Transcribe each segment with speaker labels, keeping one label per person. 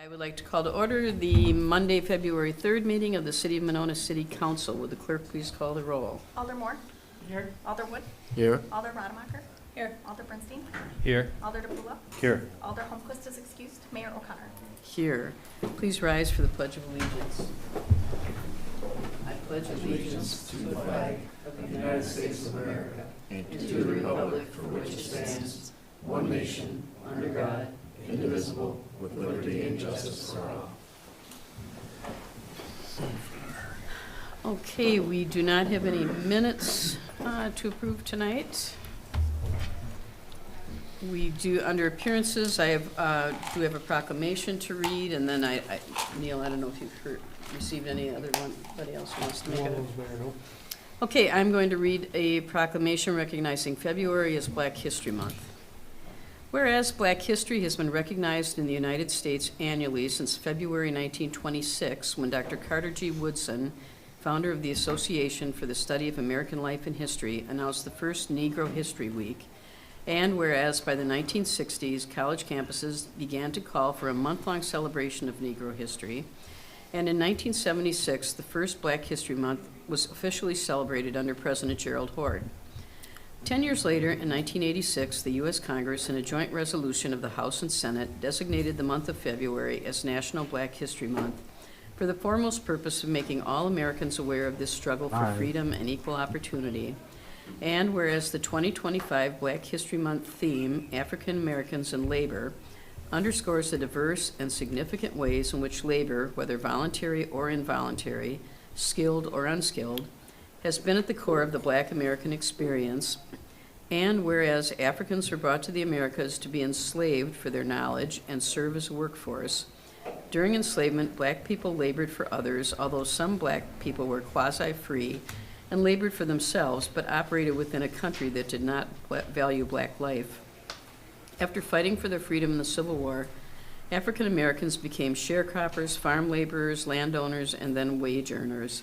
Speaker 1: I would like to call to order the Monday, February 3rd meeting of the City of Monona City Council. Would the clerk please call the roll?
Speaker 2: Alder Moore. Here. Alder Wood.
Speaker 3: Here.
Speaker 2: Alder Rademacher. Here. Alder Bernstein.
Speaker 3: Here.
Speaker 2: Alder DePula.
Speaker 3: Here.
Speaker 2: Alder Holmquist is excused. Mayor O'Connor.
Speaker 1: Here. Please rise for the Pledge of Allegiance. I pledge allegiance to the flag of the United States of America and to the republic for which it stands, one nation, under God, indivisible, with liberty and justice for all. Okay, we do not have any minutes to approve tonight. We do, under appearances, I have, do have a proclamation to read, and then Neil, I don't know if you've received anybody else who wants to make it. Okay, I'm going to read a proclamation recognizing February as Black History Month. Whereas Black history has been recognized in the United States annually since February 1926, when Dr. Carter G. Woodson, founder of the Association for the Study of American Life and History, announced the first Negro History Week, and whereas by the 1960s, college campuses began to call for a month-long celebration of Negro history, and in 1976, the first Black History Month was officially celebrated under President Gerald Ford. 10 years later, in 1986, the U.S. Congress, in a joint resolution of the House and Senate, designated the month of February as National Black History Month for the foremost purpose of making all Americans aware of this struggle for freedom and equal opportunity. And whereas the 2025 Black History Month theme, African Americans and Labor, underscores the diverse and significant ways in which labor, whether voluntary or involuntary, skilled or unskilled, has been at the core of the Black American experience, and whereas Africans were brought to the Americas to be enslaved for their knowledge and serve as a workforce, during enslavement, Black people labored for others, although some Black people were quasi-free and labored for themselves, but operated within a country that did not value Black life. After fighting for their freedom in the Civil War, African Americans became sharecroppers, farm laborers, landowners, and then wage earners.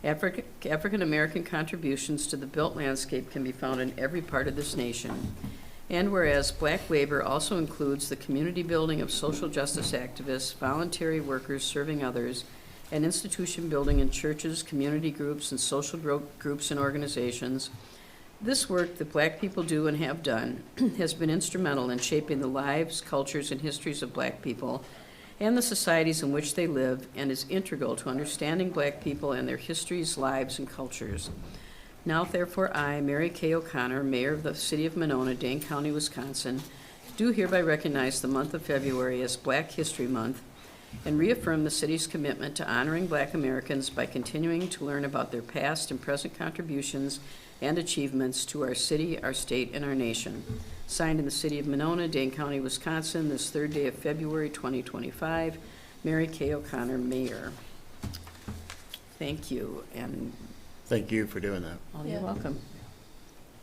Speaker 1: African American contributions to the built landscape can be found in every part of this nation. And whereas Black labor also includes the community building of social justice activists, voluntary workers serving others, and institution building in churches, community groups, and social groups and organizations, this work that Black people do and have done has been instrumental in shaping the lives, cultures, and histories of Black people and the societies in which they live, and is integral to understanding Black people and their histories, lives, and cultures. Now, therefore, I, Mary Kay O'Connor, Mayor of the City of Monona, Dane County, Wisconsin, do hereby recognize the month of February as Black History Month and reaffirm the city's commitment to honoring Black Americans by continuing to learn about their past and present contributions and achievements to our city, our state, and our nation. Signed in the City of Monona, Dane County, Wisconsin, this third day of February 2025, Mary Kay O'Connor, Mayor. Thank you, and
Speaker 3: Thank you for doing that.
Speaker 1: oh, you're welcome.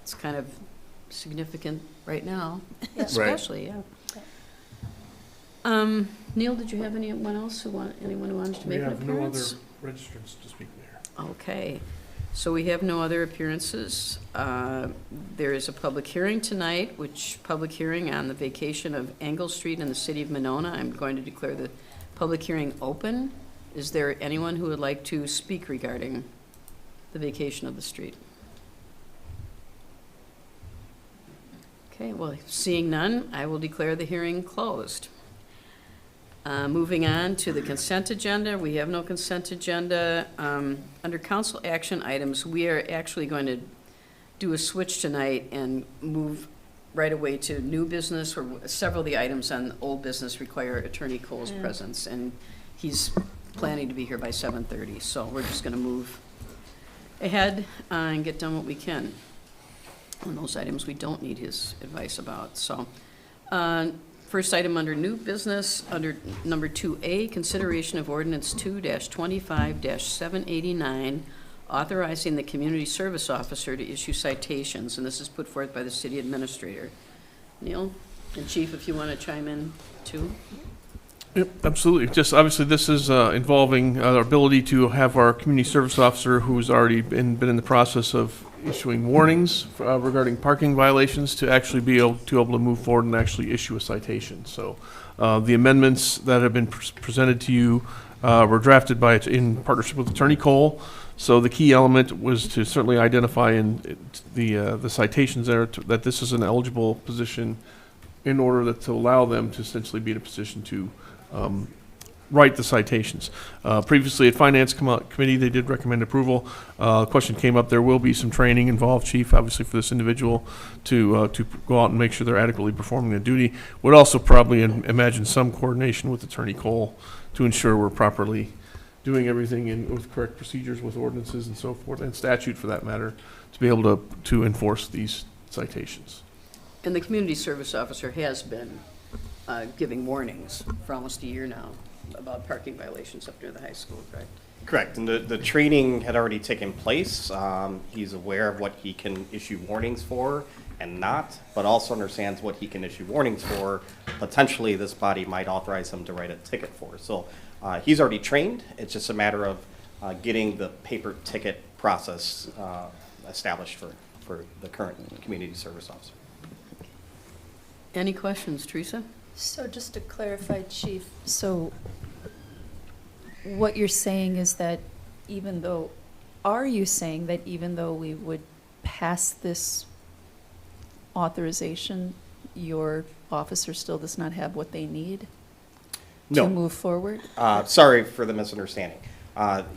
Speaker 1: It's kind of significant right now,
Speaker 2: Yeah.
Speaker 1: especially, yeah. Neil, did you have anyone who wanted to make an appearance?
Speaker 4: We have no other registrants to speak there.
Speaker 1: Okay, so we have no other appearances. There is a public hearing tonight, public hearing on the vacation of Engle Street in the City of Monona. I'm going to declare the public hearing open. Is there anyone who would like to speak regarding the vacation of the street? Okay, well, seeing none, I will declare the hearing closed. Moving on to the consent agenda, we have no consent agenda. Under council action items, we are actually going to do a switch tonight and move right away to new business, or several of the items on old business require Attorney Cole's presence, and he's planning to be here by 7:30, so we're just gonna move ahead and get done what we can on those items we don't need his advice about. So, first item under new business, under number 2A, consideration of ordinance 2-25-789, authorizing the community service officer to issue citations, and this is put forth by the city administrator. Neil and Chief, if you want to chime in too.
Speaker 4: Yep, absolutely. Just obviously, this is involving our ability to have our community service officer, who's already been in the process of issuing warnings regarding parking violations to actually be able to move forward and actually issue a citation. So the amendments that have been presented to you were drafted in partnership with Attorney Cole. So the key element was to certainly identify in the citations there that this is an eligible position in order to allow them to essentially be in a position to write the citations. Previously at Finance Committee, they did recommend approval. The question came up, there will be some training involved, Chief, obviously for this individual to go out and make sure they're adequately performing their duty. Would also probably imagine some coordination with Attorney Cole to ensure we're properly doing everything with correct procedures with ordinances and so forth, and statute for that matter, to be able to enforce these citations.
Speaker 1: And the community service officer has been giving warnings for almost a year now about parking violations up near the high school, correct?
Speaker 5: Correct, and the training had already taken place. He's aware of what he can issue warnings for and not, but also understands what he can issue warnings for. Potentially, this body might authorize him to write a ticket for. So he's already trained. It's just a matter of getting the paper ticket process established for the current community service officer.
Speaker 1: Any questions, Teresa?
Speaker 6: So just to clarify, Chief, so what you're saying is that are you saying that even though we would pass this authorization, your officer still does not have what they need to
Speaker 5: No.
Speaker 6: move forward?
Speaker 5: Sorry for the misunderstanding.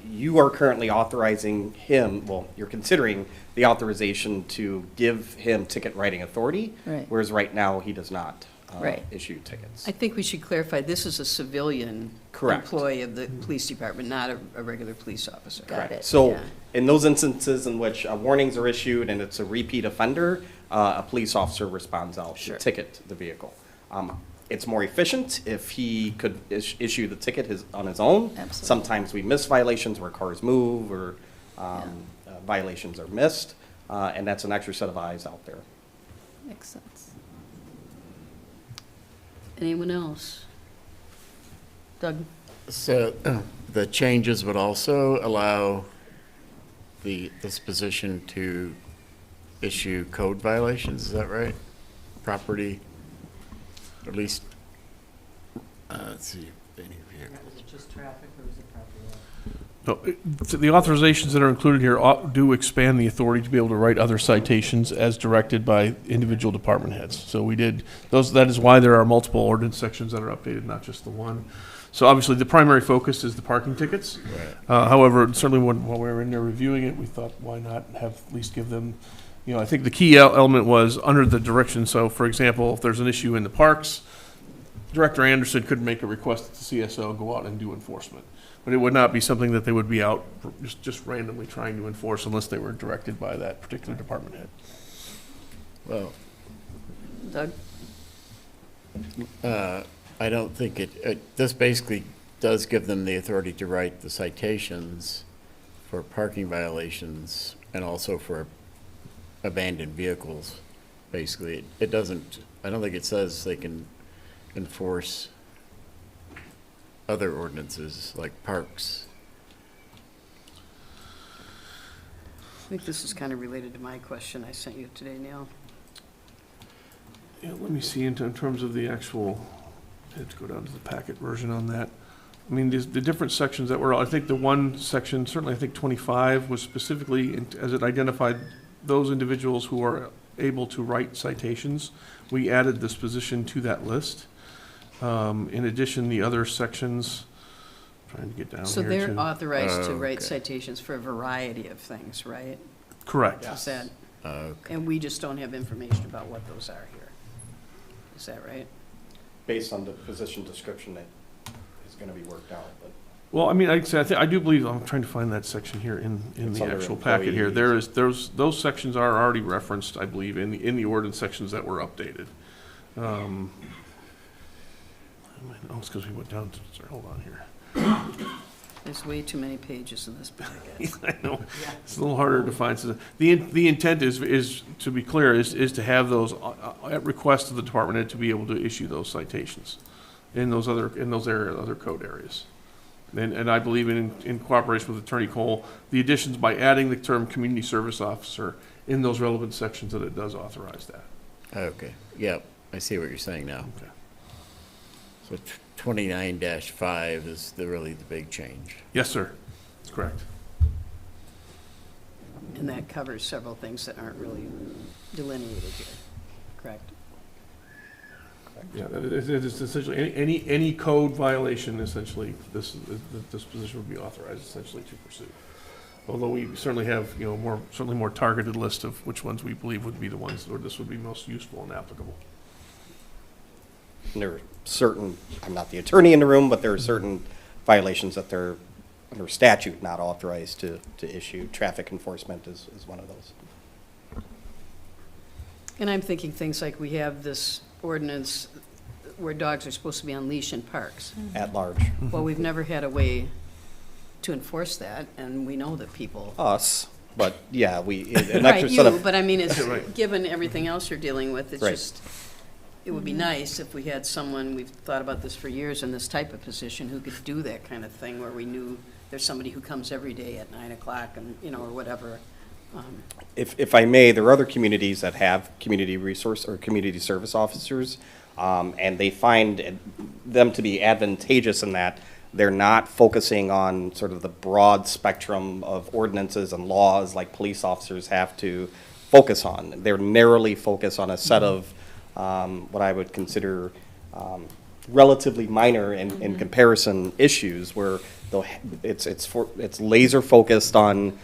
Speaker 5: You are currently authorizing him, well, you're considering the authorization to give him ticket writing authority,
Speaker 6: Right.
Speaker 5: whereas right now he does not
Speaker 6: Right.
Speaker 5: issue tickets.
Speaker 1: I think we should clarify, this is a civilian
Speaker 5: Correct.
Speaker 1: employee of the police department, not a regular police officer.
Speaker 6: Got it.
Speaker 5: So
Speaker 1: Yeah.
Speaker 5: in those instances in which warnings are issued and it's a repeat offender, a police officer responds out
Speaker 1: Sure.
Speaker 5: to ticket the vehicle. It's more efficient if he could issue the ticket on his own.
Speaker 6: Absolutely.
Speaker 5: Sometimes we miss violations where cars move or violations are missed, and that's an extra set of eyes out there.
Speaker 6: Makes sense.
Speaker 1: Anyone else? Doug?
Speaker 3: So the changes would also allow this position to issue code violations, is that right? Property, at least, let's see. any vehicle.
Speaker 7: Just traffic or is it property?
Speaker 4: No, the authorizations that are included here do expand the authority to be able to write other citations as directed by individual department heads. So we did those. That is why there are multiple ordinance sections that are updated, not just the one. So obviously, the primary focus is the parking tickets.
Speaker 3: Right.
Speaker 4: However, certainly while we were in there reviewing it, we thought, why not have at least give them, I think the key element was under the direction. So, for example, if there's an issue in the parks, Director Anderson could make a request to CSO, go out and do enforcement. But it would not be something that they would be out just randomly trying to enforce unless they were directed by that particular department head.
Speaker 3: Well,
Speaker 1: Doug?
Speaker 3: I don't think this basically does give them the authority to write the citations for parking violations and also for abandoned vehicles, basically. It doesn't, I don't think it says they can enforce other ordinances like parks.
Speaker 1: I think this is kind of related to my question I sent you today, Neil.
Speaker 4: Yeah, let me see in terms of the actual, I have to go down to the packet version on that. I mean, the different sections that were, I think the one section, certainly I think 25 was specifically, as it identified those individuals who are able to write citations. We added this position to that list. In addition, the other sections, trying to get down here
Speaker 1: So they're
Speaker 4: too.
Speaker 1: authorized to write
Speaker 3: Okay.
Speaker 1: citations for a variety of things, right?
Speaker 4: Correct.
Speaker 1: Is that,
Speaker 3: Okay.
Speaker 1: and we just don't have information about what those are here. Is that right?
Speaker 5: Based on the position description that is going to be worked out, but
Speaker 4: Well, I mean, I do believe, I'm trying to find that section here in
Speaker 5: It's
Speaker 4: the
Speaker 5: under
Speaker 4: actual packet here.
Speaker 5: employees.
Speaker 4: Those sections are already referenced, I believe, in the ordinance sections that were updated. Oh, it's because we went down to, sorry, hold on here.
Speaker 1: There's way too many pages in this packet.
Speaker 4: I know, it's a little harder to find. So the intent is, to be clear, is to have those, at request of the department head, to be able to issue those citations in those other code areas. And I believe in cooperation with Attorney Cole, the additions by adding the term community service officer in those relevant sections that it does authorize that.
Speaker 3: Okay, yep, I see what you're saying now.
Speaker 4: Okay.
Speaker 3: So 29-5 is really the big change.
Speaker 4: Yes, sir. That's correct.
Speaker 1: And that covers several things that aren't really delineated here, correct?
Speaker 4: Yeah, it is essentially, any code violation, essentially, this position would be authorized essentially to pursue. Although we certainly have, certainly more targeted list of which ones we believe would be the ones where this would be most useful and applicable.
Speaker 5: And there are certain, I'm not the attorney in the room, but there are certain violations that they're under statute not authorized to issue. Traffic enforcement is one of those.
Speaker 1: And I'm thinking things like we have this ordinance where dogs are supposed to be on leash in parks.
Speaker 5: At large.
Speaker 1: Well, we've never had a way to enforce that, and we know that people.
Speaker 5: Us, but yeah, an
Speaker 1: Right,
Speaker 5: extra set
Speaker 1: you,
Speaker 5: of,
Speaker 1: but I mean, it's,
Speaker 4: Right.
Speaker 1: given everything else you're dealing with, it's
Speaker 5: Right.
Speaker 1: just, it would be nice if we had someone, we've thought about this for years, in this type of position, who could do that kind of thing, where we knew there's somebody who comes every day at 9 o'clock and, or whatever.
Speaker 5: if I may, there are other communities that have community resource or community service officers, and they find them to be advantageous in that they're not focusing on sort of the broad spectrum of ordinances and laws like police officers have to focus on. They're narrowly focused on a set of what I would consider relatively minor in comparison issues, where it's laser focused on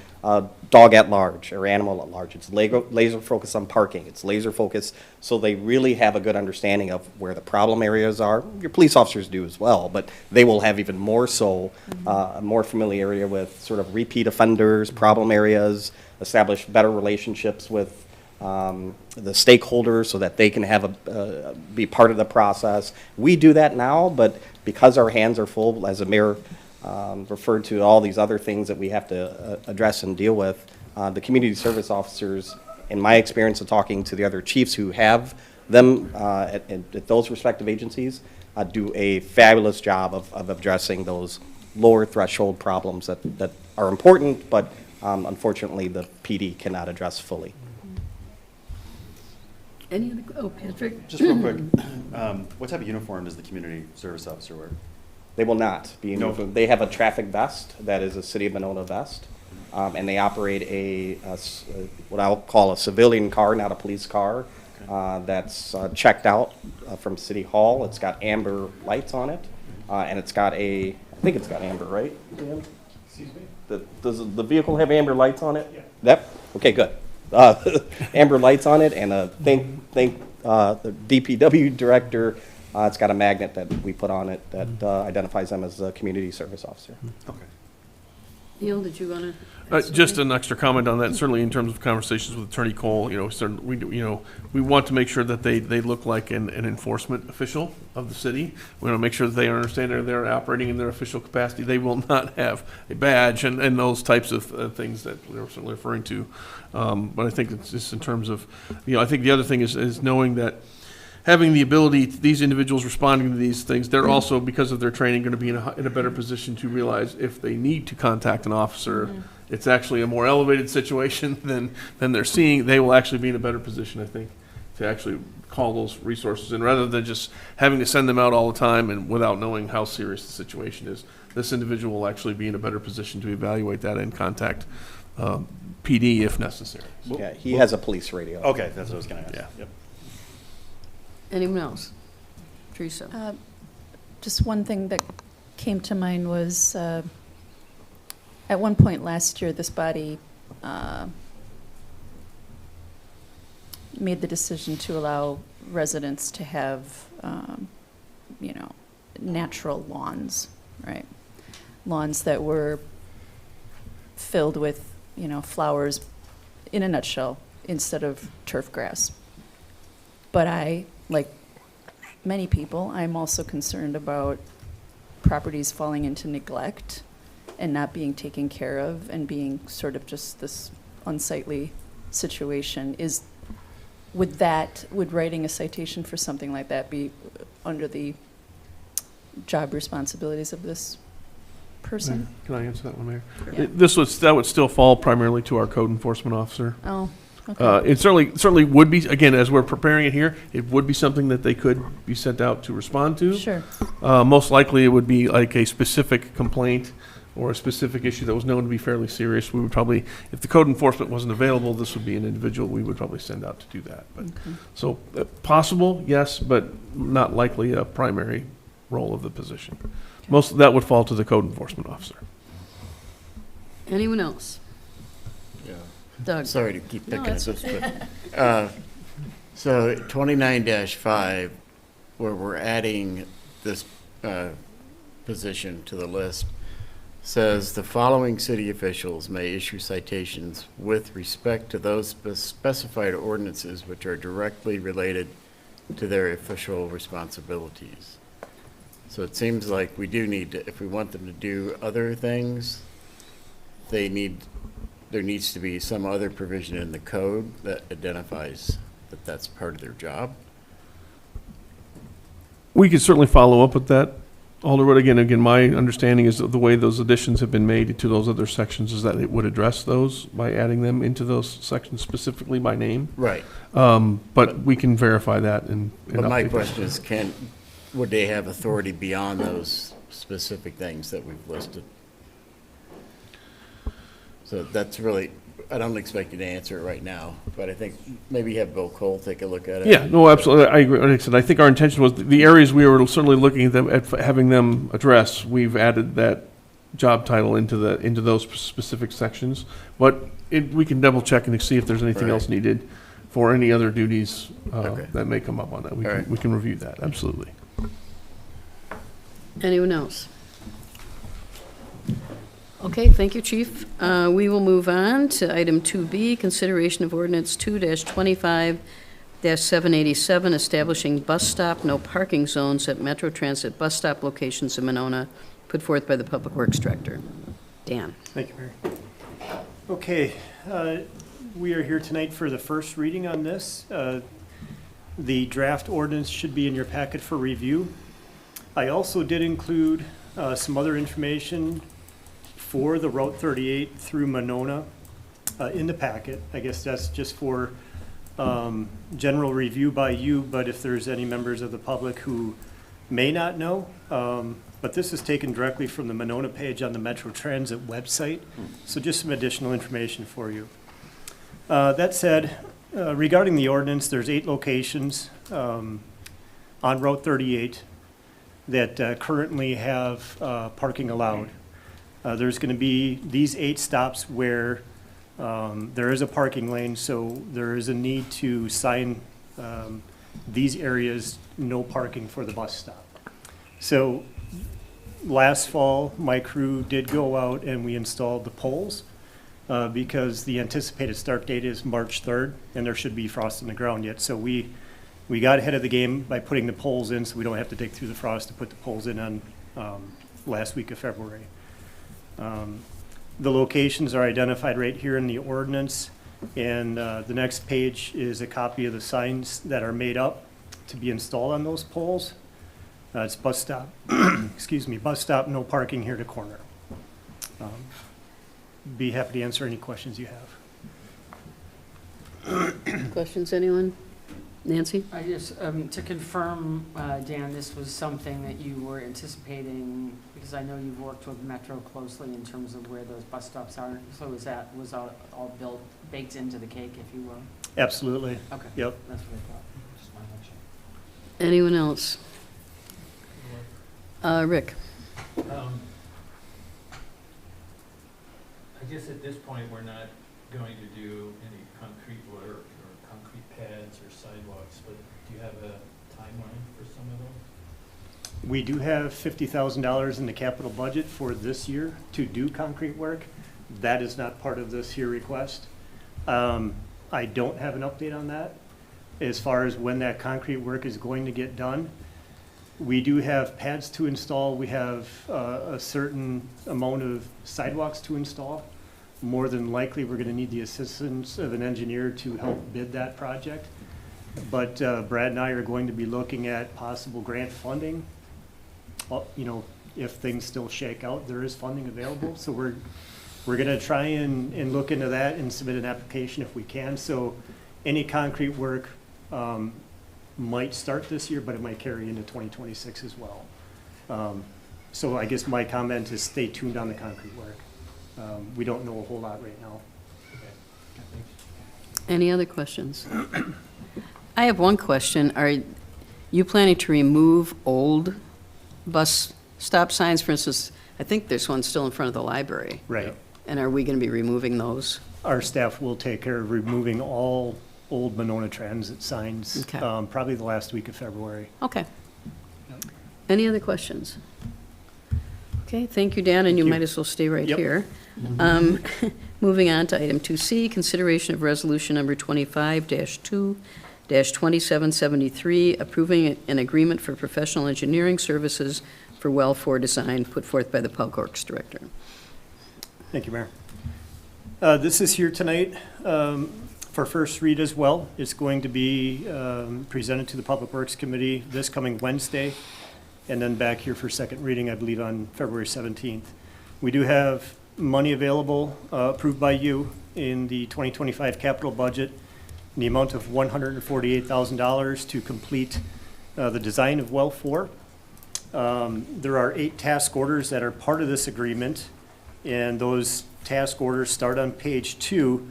Speaker 5: dog at large or animal at large. It's laser focused on parking. It's laser focused, so they really have a good understanding of where the problem areas are. Your police officers do as well, but they will have even more so, more familiarity with sort of repeat offenders, problem areas, establish better relationships with the stakeholders so that they can have be part of the process. We do that now, but because our hands are full, as the mayor referred to all these other things that we have to address and deal with, the community service officers, in my experience of talking to the other chiefs who have them at those respective agencies, do a fabulous job of addressing those lower threshold problems that are important, but unfortunately the PD cannot address fully.
Speaker 1: Any other, Patrick?
Speaker 8: Just real quick, what type of uniform does the community service officer wear?
Speaker 5: They will not be.
Speaker 8: No.
Speaker 5: They have a traffic vest that is a City of Monona vest, and they operate what I'll call a civilian car, not a police car, that's checked out from City Hall. It's got amber lights on it, and it's got I think it's got amber, right? Excuse me? Does the vehicle have amber lights on it? Yeah. Yep. Okay, good. Amber lights on it, and the DPW director. It's got a magnet that we put on it that identifies them as a community service officer.
Speaker 8: Okay.
Speaker 1: Neil, did you want to?
Speaker 4: Just an extra comment on that, certainly in terms of conversations with Attorney Cole, we want to make sure that they look like an enforcement official of the city. We want to make sure that they understand they're operating in their official capacity. They will not have a badge and those types of things that we're certainly referring to. But I think it's just in terms of, I think the other thing is knowing that having the ability, these individuals responding to these things, they're also, because of their training, going to be in a better position to realize if they need to contact an officer, it's actually a more elevated situation than they're seeing. They will actually be in a better position, I think, to actually call those resources in, rather than just having to send them out all the time and without knowing how serious the situation is. This individual will actually be in a better position to evaluate that and contact PD if necessary.
Speaker 5: Yeah, he has a police radio.
Speaker 8: Okay, that's what I was going to ask.
Speaker 4: Yeah.
Speaker 8: Yep.
Speaker 1: Anyone else? Teresa?
Speaker 6: Just one thing that came to mind was, at one point last year, this body made the decision to allow residents to have, natural lawns, right? Lawns that were filled with, flowers, in a nutshell, instead of turf grass. But I, like many people, I'm also concerned about properties falling into neglect and not being taken care of and being sort of just this unsightly situation. Would writing a citation for something like that be under the job responsibilities of this person?
Speaker 4: Can I answer that one, Mayor?
Speaker 6: Yeah.
Speaker 4: That would still fall primarily to our code enforcement officer.
Speaker 6: Oh, okay.
Speaker 4: It certainly would be, again, as we're preparing it here, it would be something that they could be sent out to respond to.
Speaker 6: Sure.
Speaker 4: Most likely, it would be like a specific complaint or a specific issue that was known to be fairly serious. We would probably, if the code enforcement wasn't available, this would be an individual we would probably send out to do that. But so possible, yes, but not likely a primary role of the position. Most of that would fall to the code enforcement officer.
Speaker 1: Anyone else?
Speaker 3: Yeah.
Speaker 1: Doug?
Speaker 3: Sorry to keep
Speaker 1: No,
Speaker 3: picking at
Speaker 1: that's
Speaker 3: this, but, so 29-5, where we're adding this position to the list, says the following city officials may issue citations with respect to those specified ordinances which are directly related to their official responsibilities. So it seems like we do need to, if we want them to do other things, there needs to be some other provision in the code that identifies that that's part of their job.
Speaker 4: We could certainly follow up with that, Alderwood. Again, my understanding is that the way those additions have been made to those other sections is that it would address those by adding them into those sections specifically by name.
Speaker 3: Right.
Speaker 4: But we can verify that and
Speaker 3: But my
Speaker 4: update that.
Speaker 3: question is, would they have authority beyond those specific things that we've listed? So that's really, I don't expect you to answer it right now, but I think maybe have Bill Cole take a look at it.
Speaker 4: Yeah, no, absolutely. I agree. Like I said, I think our intention was the areas we were certainly looking at them, at having them address, we've added that job title into those specific sections. But we can double check and see if there's anything else needed for any other duties
Speaker 3: Okay.
Speaker 4: that may come up on that.
Speaker 3: All right.
Speaker 4: We can review that, absolutely.
Speaker 1: Anyone else? Okay, thank you, Chief. We will move on to item 2B, consideration of ordinance 2-25-787, establishing bus stop no parking zones at Metro Transit bus stop locations in Monona, put forth by the Public Works Director. Dan.
Speaker 9: Thank you, Mary. Okay, we are here tonight for the first reading on this. The draft ordinance should be in your packet for review. I also did include some other information for the Route 38 through Monona in the packet. I guess that's just for general review by you, but if there's any members of the public who may not know, but this is taken directly from the Monona page on the Metro Transit website, so just some additional information for you. That said, regarding the ordinance, there's 8 locations on Route 38 that currently have parking allowed. There's going to be these 8 stops where there is a parking lane, so there is a need to sign these areas no parking for the bus stop. So last fall, my crew did go out and we installed the poles because the anticipated start date is March 3rd and there should be frost in the ground yet. So we got ahead of the game by putting the poles in so we don't have to dig through the frost to put the poles in on last week of February. The locations are identified right here in the ordinance, and the next page is a copy of the signs that are made up to be installed on those poles. It's bus stop, excuse me, bus stop, no parking here to corner. Be happy to answer any questions you have.
Speaker 1: Questions, anyone? Nancy?
Speaker 7: I just, to confirm, Dan, this was something that you were anticipating, because I know you've worked with Metro closely in terms of where those bus stops are. So was that all baked into the cake, if you will?
Speaker 9: Absolutely.
Speaker 7: Okay.
Speaker 9: Yep.
Speaker 7: That's what I thought. Just wanted to make sure.
Speaker 1: Anyone else? Rick?
Speaker 10: I guess at this point, we're not going to do any concrete work or concrete pads or sidewalks, but do you have a timeline for some of those?
Speaker 9: We do have $50,000 in the capital budget for this year to do concrete work. That is not part of this here request. I don't have an update on that as far as when that concrete work is going to get done. We do have pads to install. We have a certain amount of sidewalks to install. More than likely, we're going to need the assistance of an engineer to help bid that project. But Brad and I are going to be looking at possible grant funding, if things still shake out, there is funding available. So we're gonna try and look into that and submit an application if we can. So any concrete work might start this year, but it might carry into 2026 as well. So I guess my comment is stay tuned on the concrete work. We don't know a whole lot right now.
Speaker 1: Any other questions? I have one question. Are you planning to remove old bus stop signs? For instance, I think there's one still in front of the library.
Speaker 9: Right.
Speaker 1: And are we going to be removing those?
Speaker 9: Our staff will take care of removing all old Monona Transit signs,
Speaker 1: Okay.
Speaker 9: probably the last week of February.
Speaker 1: Okay. Any other questions? Okay, thank you, Dan, and you
Speaker 9: Thank you.
Speaker 1: might as well stay right
Speaker 9: Yep.
Speaker 1: here. Moving on to item 2C, consideration of resolution number 25-2-2773, approving an agreement for professional engineering services for well 4 design put forth by the Public Works Director.
Speaker 9: Thank you, Mayor. This is here tonight for first read as well. It's going to be presented to the Public Works Committee this coming Wednesday, and then back here for second reading, I believe, on February 17th. We do have money available, approved by you in the 2025 capital budget, in the amount of $148,000 to complete the design of well 4. There are 8 task orders that are part of this agreement, and those task orders start on page 2.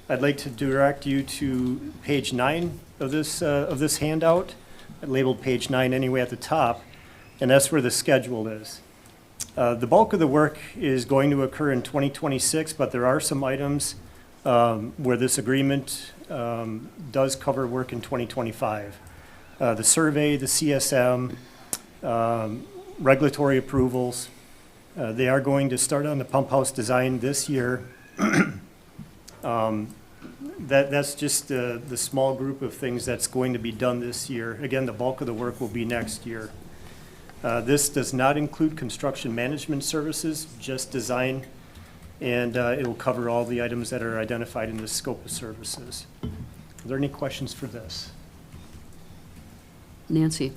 Speaker 9: I'd like to direct you to page 9 of this handout, labeled page 9 anyway at the top, and that's where the schedule is. The bulk of the work is going to occur in 2026, but there are some items where this agreement does cover work in 2025. The survey, the CSM, regulatory approvals. They are going to start on the pump house design this year. That's just the small group of things that's going to be done this year. Again, the bulk of the work will be next year. This does not include construction management services, just design, and it will cover all the items that are identified in the scope of services. Are there any questions for this?
Speaker 1: Nancy?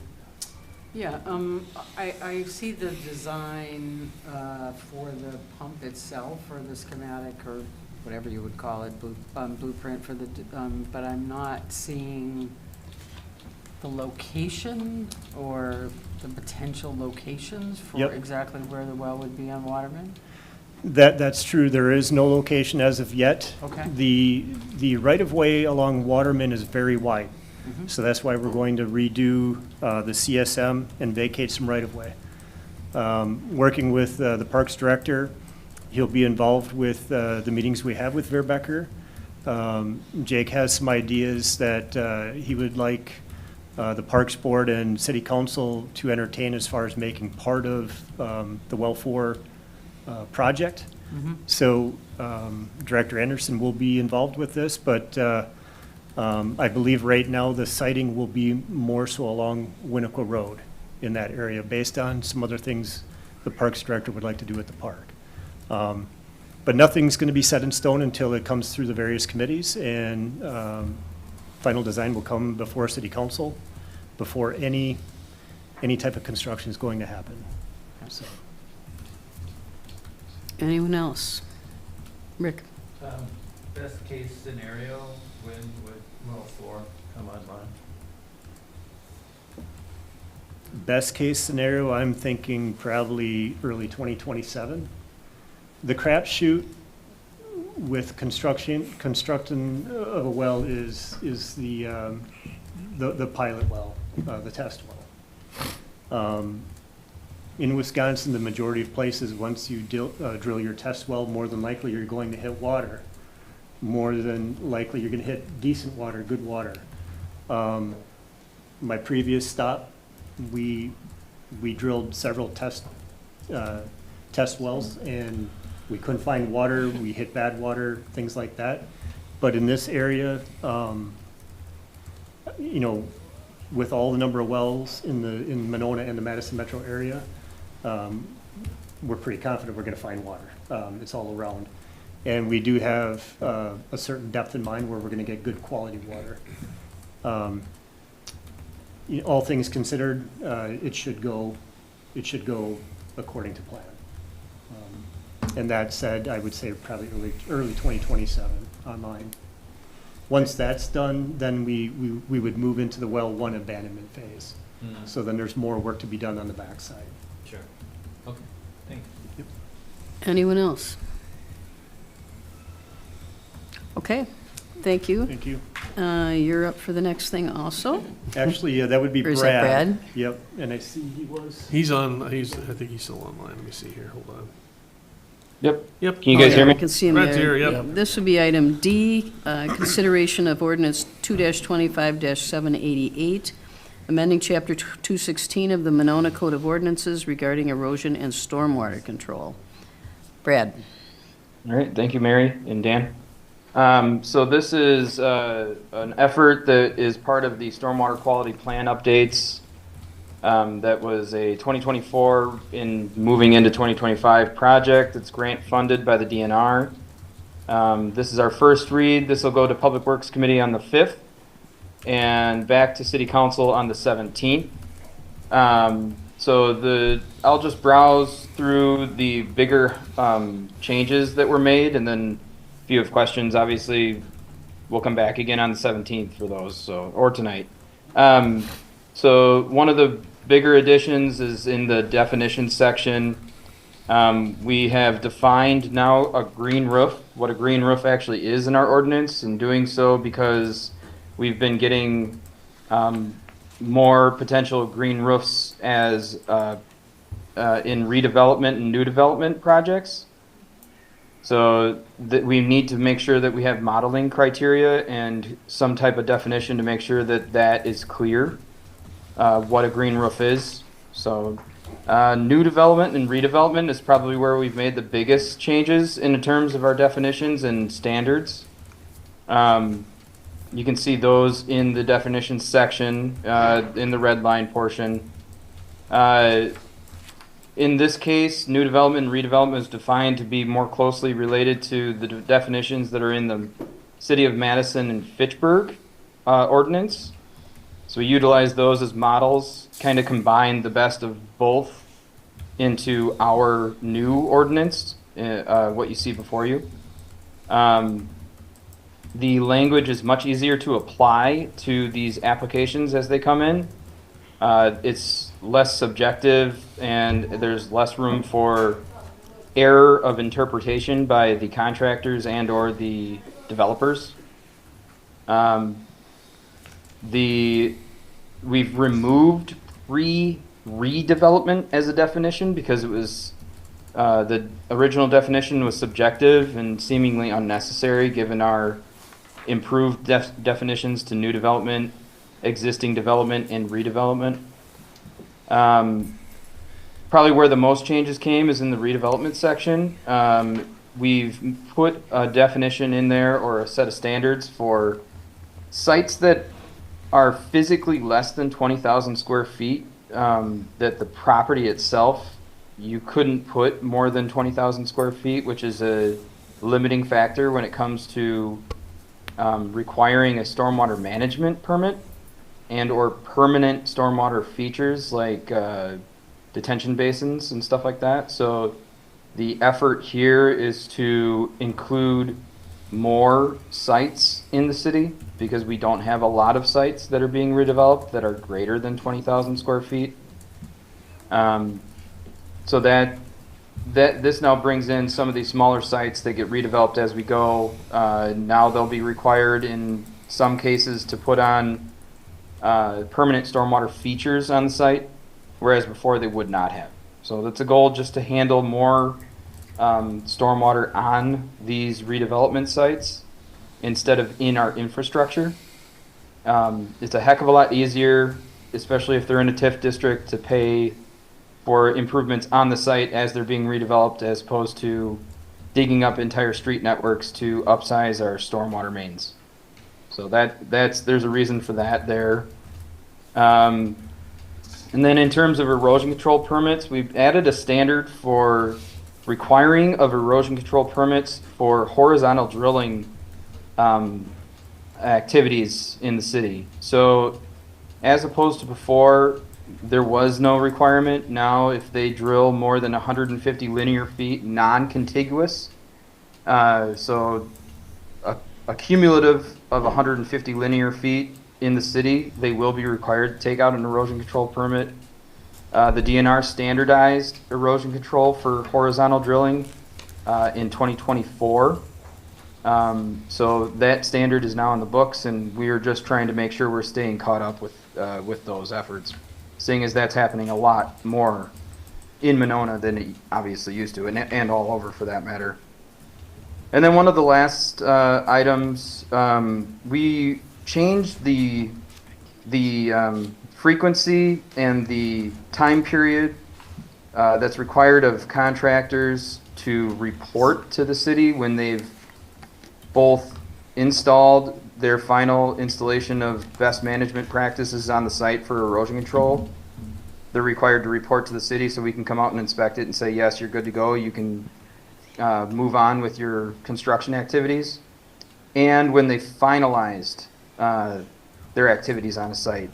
Speaker 7: Yeah, I see the design for the pump itself, or the schematic, or whatever you would call it, blueprint for the, but I'm not seeing the location or the potential locations for
Speaker 9: Yep.
Speaker 7: exactly where the well would be on Waterman?
Speaker 9: That's true. There is no location as of yet.
Speaker 7: Okay.
Speaker 9: The right-of-way along Waterman is very wide.
Speaker 7: Mhm.
Speaker 9: So that's why we're going to redo the CSM and vacate some right-of-way. Working with the Parks Director, he'll be involved with the meetings we have with Verbecker. Jake has some ideas that he would like the Parks Board and City Council to entertain as far as making part of the Well 4 project.
Speaker 7: Mhm.
Speaker 9: So Director Anderson will be involved with this, but I believe right now the siting will be more so along Winnequa Road in that area, based on some other things the Parks Director would like to do at the park. But nothing's going to be set in stone until it comes through the various committees, and final design will come before City Council, before any type of construction is going to happen. So.
Speaker 1: Anyone else? Rick?
Speaker 10: Best case scenario, when would well 4 come online?
Speaker 9: Best case scenario, I'm thinking probably early 2027. The crapshoot with constructing of a well is the pilot well, the test well. In Wisconsin, the majority of places, once you drill your test well, more than likely you're going to hit water. More than likely you're going to hit decent water, good water. My previous stop, we drilled several test wells, and we couldn't find water. We hit bad water, things like that. But in this area, you know, with all the number of wells in Monona and the Madison metro area, we're pretty confident we're going to find water. It's all around. And we do have a certain depth in mind where we're going to get good quality water. All things considered, it should go according to plan. And that said, I would say probably early 2027 online. Once that's done, then we would move into the well one abandonment phase. So then there's more work to be done on the backside.
Speaker 10: Sure. Okay, thank you.
Speaker 1: Anyone else? Okay, thank you.
Speaker 9: Thank you.
Speaker 1: You're up for the next thing also.
Speaker 9: Actually, yeah, that would be
Speaker 1: Or
Speaker 9: Brad.
Speaker 1: is that Brad?
Speaker 9: Yep, and I see he was.
Speaker 4: I think he's still online. Let me see here. Hold on.
Speaker 11: Yep.
Speaker 4: Yep.
Speaker 11: Can you guys
Speaker 1: Oh,
Speaker 11: hear
Speaker 1: yeah,
Speaker 11: me?
Speaker 1: I can see him
Speaker 4: Brad's
Speaker 1: there.
Speaker 4: here, yep.
Speaker 1: This would be item D, consideration of ordinance 2-25-788, amending chapter 216 of the Monona Code of Ordinances regarding erosion and stormwater control. Brad?
Speaker 11: All right, thank you, Mary and Dan. So this is an effort that is part of the stormwater quality plan updates. That was a 2024 in moving into 2025 project. It's grant funded by the DNR. This is our first read. This will go to Public Works Committee on the 5th and back to City Council on the 17th. I'll just browse through the bigger changes that were made, and then if you have questions, obviously we'll come back again on the 17th for those, or tonight. So one of the bigger additions is in the definition section. We have defined now a green roof, what a green roof actually is in our ordinance, and doing so because we've been getting more potential green roofs as in redevelopment and new development projects. So that we need to make sure that we have modeling criteria and some type of definition to make sure that that is clear, what a green roof is. So new development and redevelopment is probably where we've made the biggest changes in terms of our definitions and standards. You can see those in the definitions section, in the red line portion. In this case, new development and redevelopment is defined to be more closely related to the definitions that are in the City of Madison and Fitchburg ordinance. So we utilize those as models, kind of combine the best of both into our new ordinance, what you see before you. The language is much easier to apply to these applications as they come in. It's less subjective, and there's less room for error of interpretation by the contractors and or the developers. We've removed redevelopment as a definition because it was the original definition was subjective and seemingly unnecessary given our improved definitions to new development, existing development, and redevelopment. Probably where the most changes came is in the redevelopment section. We've put a definition in there or a set of standards for sites that are physically less than 20,000 square feet, that the property itself, you couldn't put more than 20,000 square feet, which is a limiting factor when it comes to requiring a stormwater management permit and or permanent stormwater features like detention basins and stuff like that. So the effort here is to include more sites in the city because we don't have a lot of sites that are being redeveloped that are greater than 20,000 square feet. So that this now brings in some of these smaller sites that get redeveloped as we go. Now they'll be required in some cases to put on permanent stormwater features on the site, whereas before they would not have. So that's a goal, just to handle more stormwater on these redevelopment sites instead of in our infrastructure. It's a heck of a lot easier, especially if they're in a TIF district, to pay for improvements on the site as they're being redeveloped, as opposed to digging up entire street networks to upsize our stormwater mains. So there's a reason for that there. And then in terms of erosion control permits, we've added a standard for requiring of erosion control permits for horizontal drilling activities in the city. So as opposed to before, there was no requirement. Now, if they drill more than 150 linear feet non-contiguous, so a cumulative of 150 linear feet in the city, they will be required to take out an erosion control permit. The DNR standardized erosion control for horizontal drilling in 2024. So that standard is now in the books, and we are just trying to make sure we're staying caught up with those efforts, seeing as that's happening a lot more in Monona than it obviously used to, and all over for that matter. And then one of the last items, we changed the frequency and the time period that's required of contractors to report to the city when they've both installed their final installation of best management practices on the site for erosion control. They're required to report to the city so we can come out and inspect it and say, yes, you're good to go. You can move on with your construction activities. And when they finalized their activities on a site.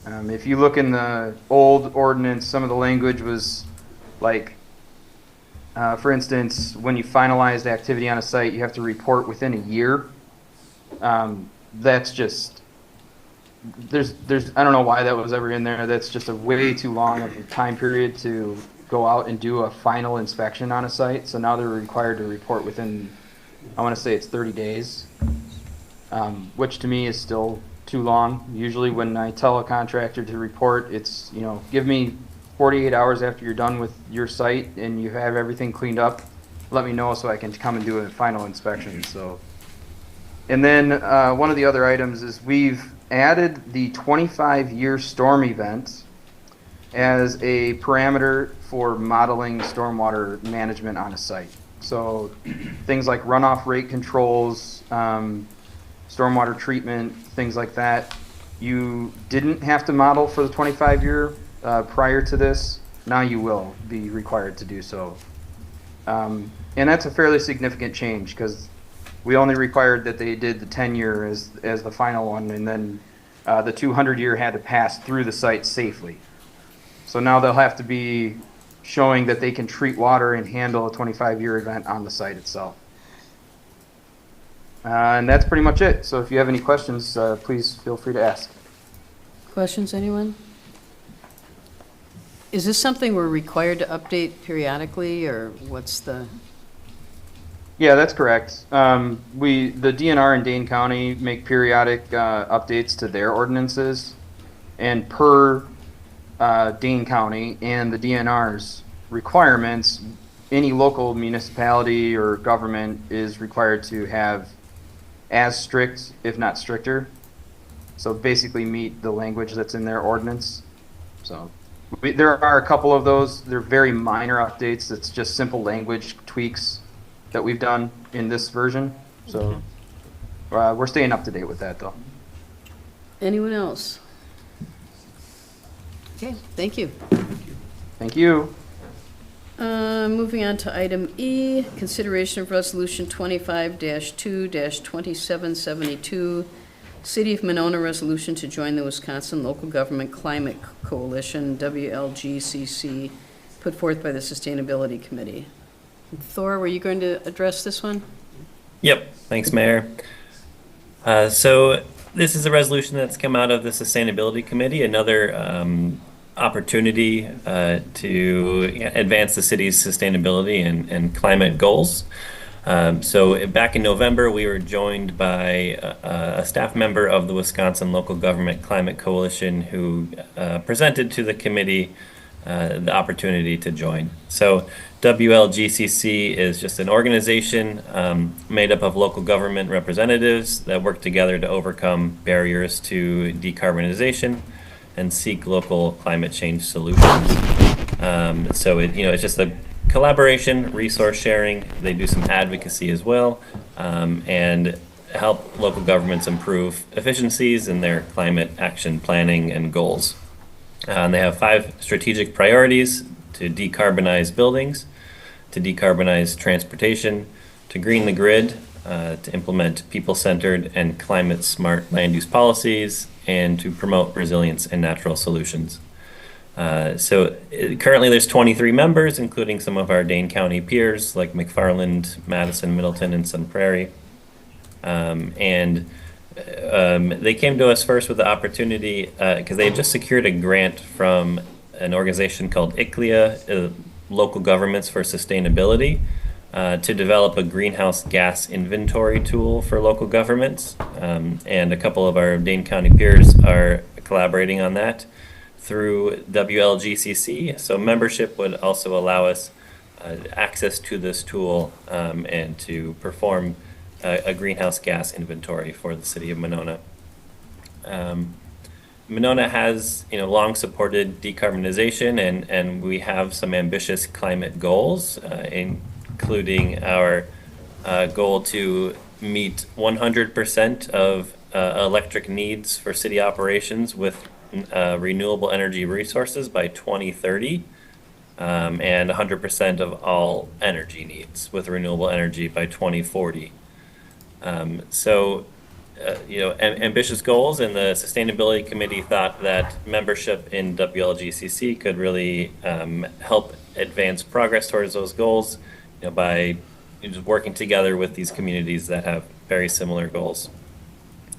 Speaker 11: If you look in the old ordinance, some of the language was like, for instance, when you finalized activity on a site, you have to report within a year. That's just, there's I don't know why that was ever in there. That's just a way too long of a time period to go out and do a final inspection on a site. So now they're required to report within, I want to say it's 30 days, which to me is still too long. Usually when I tell a contractor to report, it's, you know, give me 48 hours after you're done with your site and you have everything cleaned up, let me know so I can come and do a final inspection. So, and then one of the other items is we've added the 25-year storm event as a parameter for modeling stormwater management on a site. So things like runoff rate controls, stormwater treatment, things like that. You didn't have to model for the 25-year prior to this. Now you will be required to do so. And that's a fairly significant change because we only required that they did the 10-year as the final one, and then the 200-year had to pass through the site safely. So now they'll have to be showing that they can treat water and handle a 25-year event on the site itself. And that's pretty much it. So if you have any questions, please feel free to ask.
Speaker 1: Questions, anyone? Is this something we're required to update periodically, or what's the?
Speaker 11: Yeah, that's correct. The DNR in Dane County make periodic updates to their ordinances, and per Dane County and the DNR's requirements, any local municipality or government is required to have as strict, if not stricter. So basically meet the language that's in their ordinance. So there are a couple of those. They're very minor updates. It's just simple language tweaks that we've done in this version. So we're staying up to date with that though.
Speaker 1: Anyone else? Okay, thank you.
Speaker 11: Thank you.
Speaker 1: Moving on to item E, consideration of resolution 25-2-2772, City of Monona resolution to join the Wisconsin Local Government Climate Coalition, WLGCC, put forth by the Sustainability Committee. Thor, were you going to address this one?
Speaker 12: Yep, thanks, Mayor. So this is a resolution that's come out of the Sustainability Committee, another opportunity to advance the city's sustainability and climate goals. So back in November, we were joined by a staff member of the Wisconsin Local Government Climate Coalition who presented to the committee the opportunity to join. So WLGCC is just an organization made up of local government representatives that work together to overcome barriers to decarbonization and seek local climate change solutions. So it's just a collaboration, resource sharing. They do some advocacy as well, and help local governments improve efficiencies in their climate action planning and goals. And they have 5 strategic priorities: to decarbonize buildings, to decarbonize transportation, to green the grid, to implement people-centered and climate-smart land use policies, and to promote resilience and natural solutions. Currently there's 23 members, including some of our Dane County peers like McFarland, Madison, Middleton, and Sun Prairie. They came to us first with the opportunity because they had just secured a grant from an organization called ICLEA, Local Governments for Sustainability, to develop a greenhouse gas inventory tool for local governments. And a couple of our Dane County peers are collaborating on that through WLGCC. So membership would also allow us access to this tool and to perform a greenhouse gas inventory for the city of Monona. Monona has, long supported decarbonization, and we have some ambitious climate goals, including our goal to meet 100% of electric needs for city operations with renewable energy resources by 2030, and 100% of all energy needs with renewable energy by 2040. Ambitious goals, and the Sustainability Committee thought that membership in WLGCC could really help advance progress towards those goals, by just working together with these communities that have very similar goals,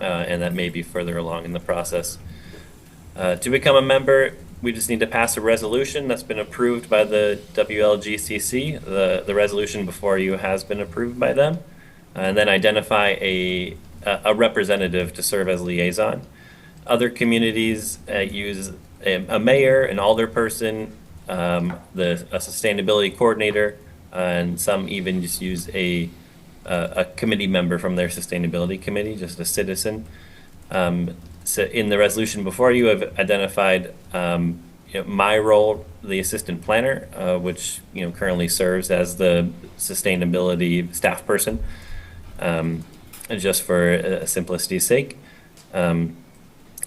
Speaker 12: and that may be further along in the process. To become a member, we just need to pass a resolution that's been approved by the WLGCC. The resolution before you has been approved by them, and then identify a representative to serve as liaison. Other communities use a mayor, an alderperson, a sustainability coordinator, and some even just use a committee member from their sustainability committee, just a citizen. So in the resolution before you, have identified my role, the assistant planner, which currently serves as the sustainability staff person, just for simplicity's sake.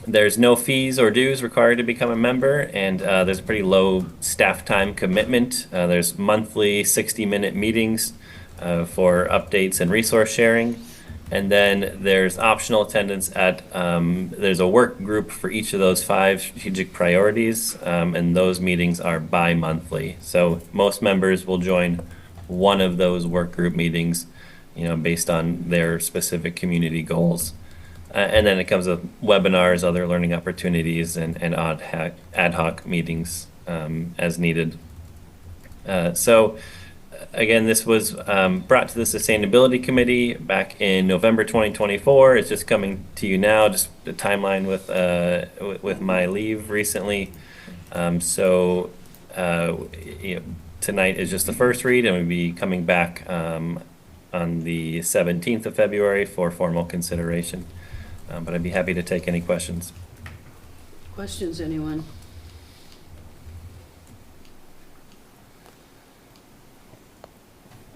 Speaker 12: There's no fees or dues required to become a member, and there's a pretty low staff time commitment. There's monthly 60-minute meetings for updates and resource sharing. And then there's optional attendance at, there's a work group for each of those 5 strategic priorities, and those meetings are bi-monthly. So most members will join one of those work group meetings, based on their specific community goals. And then it comes with webinars, other learning opportunities, and ad hoc meetings as needed. Again, this was brought to the Sustainability Committee back in November 2024. It's just coming to you now, just the timeline with my leave recently. Tonight is just the first read, and we'll be coming back on the 17th of February for formal consideration. But I'd be happy to take any questions.
Speaker 1: Questions, anyone?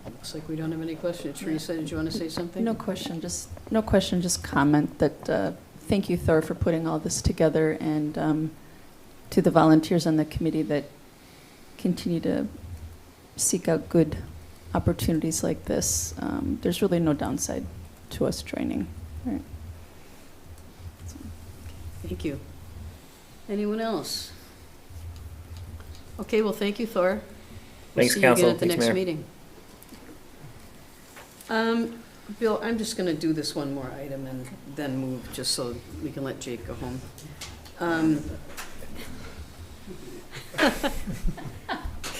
Speaker 1: Looks like we don't have any questions. Teresa, did you want to say something?
Speaker 6: No question, just comment that thank you, Thor, for putting all this together, and to the volunteers on the committee that continue to seek out good opportunities like this. There's really no downside to us joining. Right.
Speaker 1: Thank you. Anyone else? Okay, well, thank you, Thor.
Speaker 12: Thanks,
Speaker 1: we'll see
Speaker 12: Council.
Speaker 1: you again at the
Speaker 12: Thanks,
Speaker 1: next
Speaker 12: Mayor.
Speaker 1: meeting. Bill, I'm just going to do this one more item and then move, just so we can let Jake go home.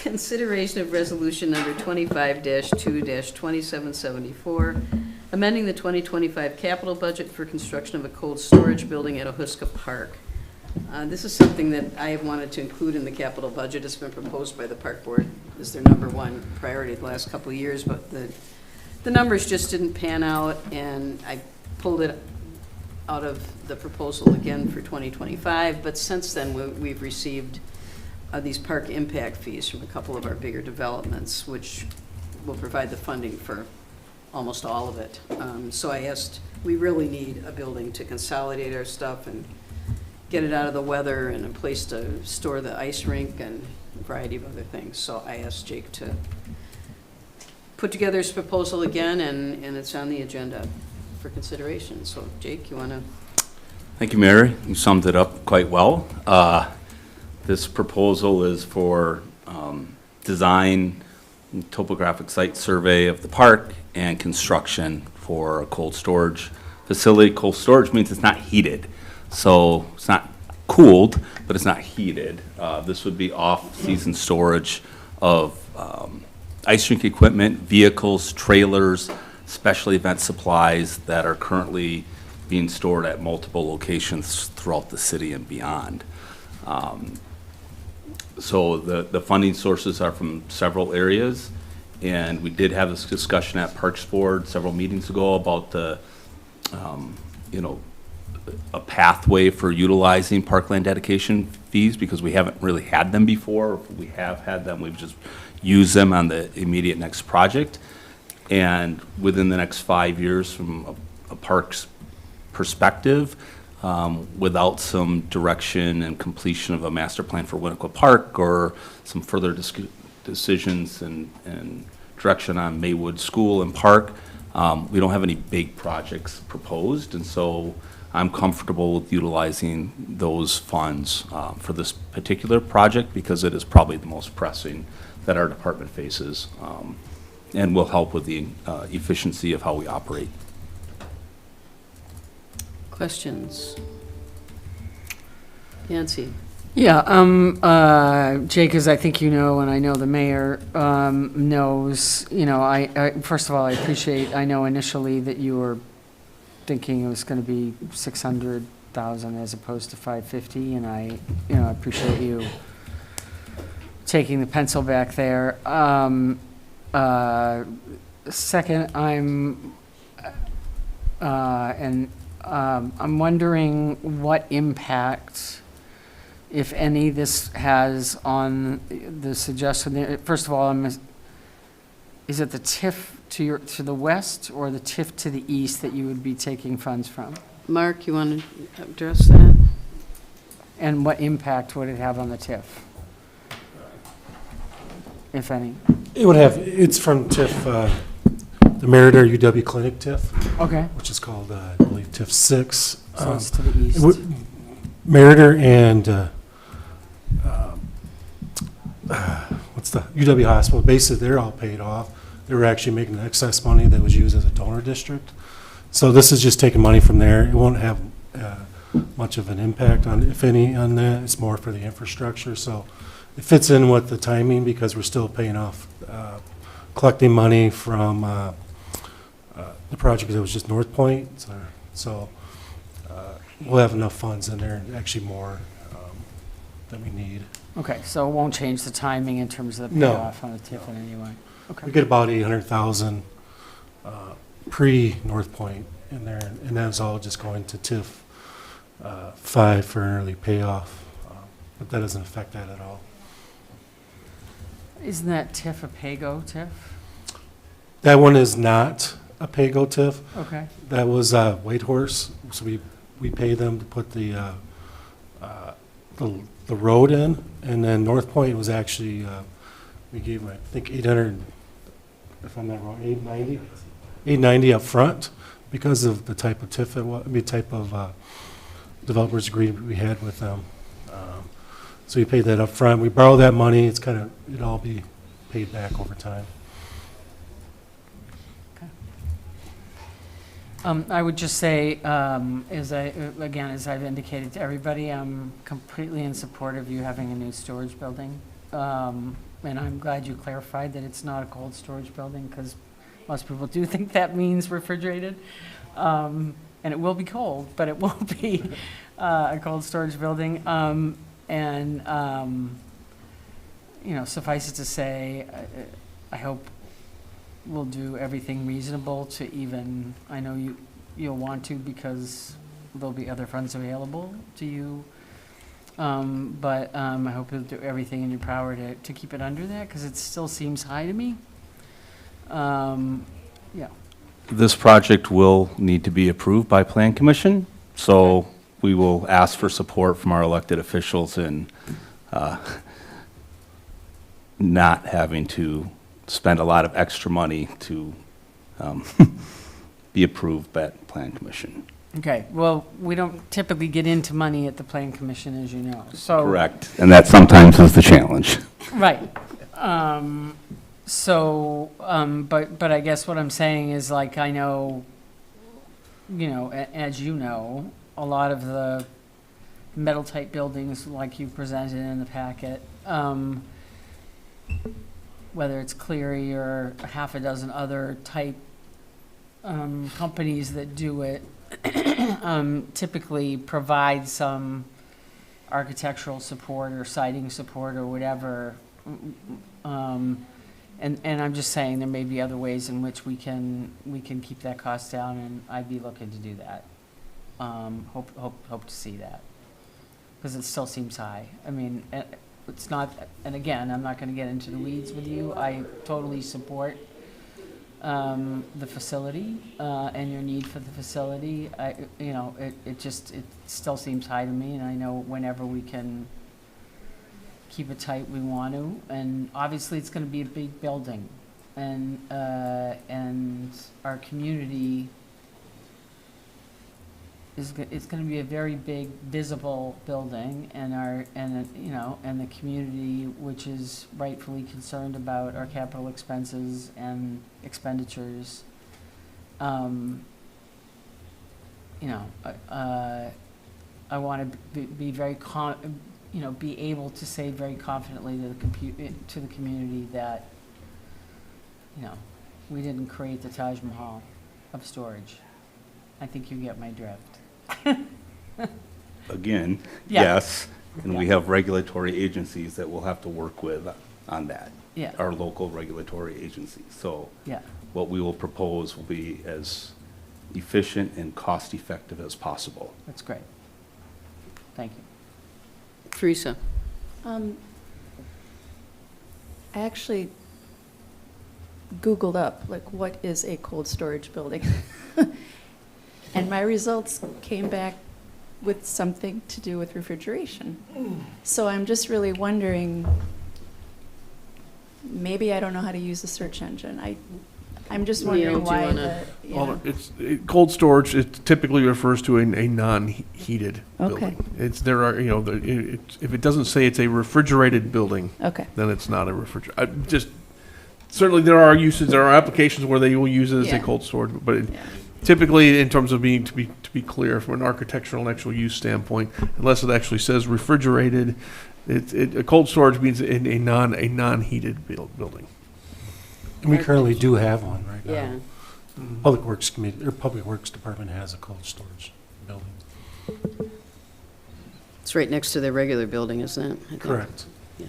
Speaker 1: Consideration of resolution number 25-2-2774, amending the 2025 capital budget for construction of a cold storage building at Ohuska Park. This is something that I have wanted to include in the capital budget. It's been proposed by the Park Board as their #1 priority the last couple of years, but the numbers just didn't pan out, and I pulled it out of the proposal again for 2025. But since then, we've received these park impact fees from a couple of our bigger developments, which will provide the funding for almost all of it. So I asked, we really need a building to consolidate our stuff and get it out of the weather, and a place to store the ice rink and a variety of other things. So I asked Jake to put together his proposal again, and it's on the agenda for consideration. So Jake, you want to?
Speaker 13: Thank you, Mary. You summed it up quite well. This proposal is for design, topographic site survey of the park, and construction for a cold storage facility. Cold storage means it's not heated, so it's not cooled, but it's not heated. This would be off-season storage of ice rink equipment, vehicles, trailers, special event supplies that are currently being stored at multiple locations throughout the city and beyond. So the funding sources are from several areas, and we did have this discussion at Parks Board several meetings ago about the, you know, a pathway for utilizing parkland dedication fees, because we haven't really had them before. If we have had them, we've just used them on the immediate next project. And within the next 5 years, from a parks perspective, without some direction and completion of a master plan for Winnequa Park, or some further decisions and direction on Maywood School and Park, we don't have any big projects proposed, and so I'm comfortable with utilizing those funds for this particular project, because it is probably the most pressing that our department faces, and will help with the efficiency of how we operate.
Speaker 1: Questions? Yancy?
Speaker 7: Yeah, Jake, as I think you know, and I know the mayor knows, you know, I first of all, I appreciate, I know initially that you were thinking it was going to be 600,000 as opposed to 550, and I appreciate you taking the pencil back there. Second, I'm wondering what impact, if any, this has on the suggestion. First of all, is it the TIF to the west or the TIF to the east that you would be taking funds from?
Speaker 1: Mark, you want to address that?
Speaker 7: And what impact would it have on the TIF, if any?
Speaker 14: It would have, it's from TIF, the Meriter UW Clinic TIF.
Speaker 7: Okay.
Speaker 14: Which is called, I believe, TIF 6.
Speaker 7: So it's to the east.
Speaker 14: Meriter and, what's the, UW Hospital, basically they're all paid off. They were actually making excess money that was used as a donor district. So this is just taking money from there. It won't have much of an impact on, if any, on that. It's more for the infrastructure. So it fits in with the timing, because we're still paying off, collecting money from the project that was just North Point. So we'll have enough funds in there, and actually more than we need.
Speaker 7: Okay, so it won't change the timing in terms of the
Speaker 14: No.
Speaker 7: payoff on the TIF in any way? Okay.
Speaker 14: We get about 800,000 pre-North Point in there, and that was all just going to TIF 5 for an early payoff, but that doesn't affect that at all.
Speaker 7: Isn't that TIF a PAYGO TIF?
Speaker 14: That one is not a PAYGO TIF.
Speaker 7: Okay.
Speaker 14: That was Whitehorse, so we pay them to put the road in, and then North Point was actually, we gave them, I think, 800, if I'm not wrong, 890 up front, because of the type of TIF it was, type of developers agreement we had with them. So we paid that up front. We borrowed that money. It's kind of, it'd all be paid back over time.
Speaker 7: I would just say, as I've indicated to everybody, I'm completely in support of you having a new storage building. And I'm glad you clarified that it's not a cold storage building, because most people do think that means refrigerated. And it will be cold, but it won't be a cold storage building. Suffice it to say, I hope we'll do everything reasonable to even, I know you'll want to, because there'll be other funds available to you. But I hope you'll do everything in your power to keep it under that, because it still seems high to me. Yeah.
Speaker 13: This project will need to be approved by Plan Commission, so we will ask for support from our elected officials in not having to spend a lot of extra money to be approved by Plan Commission.
Speaker 7: Okay, well, we don't typically get into money at the Plan Commission, as you know, so.
Speaker 13: Correct. And that sometimes is the challenge.
Speaker 7: Right. But I guess what I'm saying is, like, I know, you know, as you know, a lot of the metal type buildings, like you presented in the packet, whether it's Cleary or half a dozen other type companies that do it, typically provide some architectural support or siding support or whatever. And I'm just saying there may be other ways in which we can keep that cost down, and I'd be looking to do that. Hope to see that, because it still seems high. I mean, it's not, and again, I'm not going to get into the weeds with you. I totally support the facility and your need for the facility. It still seems high to me, and I know whenever we can keep it tight, we want to. And obviously, it's going to be a big building, and our community it's going to be a very big, visible building, and the community, which is rightfully concerned about our capital expenses and expenditures. I want to be very be able to say very confidently to the community that, we didn't create the Taj Mahal of storage. I think you get my drift.
Speaker 13: Again,
Speaker 7: Yeah.
Speaker 13: yes, and we have regulatory agencies that we'll have to work with on that.
Speaker 7: Yeah.
Speaker 13: Our local regulatory agencies. So
Speaker 7: Yeah.
Speaker 13: what we will propose will be as efficient and cost-effective as possible.
Speaker 7: That's great. Thank you.
Speaker 1: Teresa?
Speaker 6: I actually Googled up, like, what is a cold storage building? And my results came back with something to do with refrigeration. So I'm just really wondering, maybe I don't know how to use the search engine. I'm just wondering
Speaker 1: Neil, do you
Speaker 6: why
Speaker 1: wanna-
Speaker 4: Well, cold storage, it typically refers to a non-heated
Speaker 6: Okay.
Speaker 4: building. If it doesn't say it's a refrigerated building,
Speaker 6: Okay.
Speaker 4: then it's not a refrigerated. Certainly there are applications where they will use it as a
Speaker 6: Yeah.
Speaker 4: cold storage, but
Speaker 6: Yeah.
Speaker 4: typically, in terms of to be clear, from an architectural and actual use standpoint, unless it actually says refrigerated, a cold storage means a non-heated building.
Speaker 14: And we currently do have one right now.
Speaker 1: Yeah.
Speaker 14: Public Works Committee, or Public Works Department has a cold storage building.
Speaker 1: It's right next to their regular building, isn't it? I think?
Speaker 14: Correct.
Speaker 1: Yeah.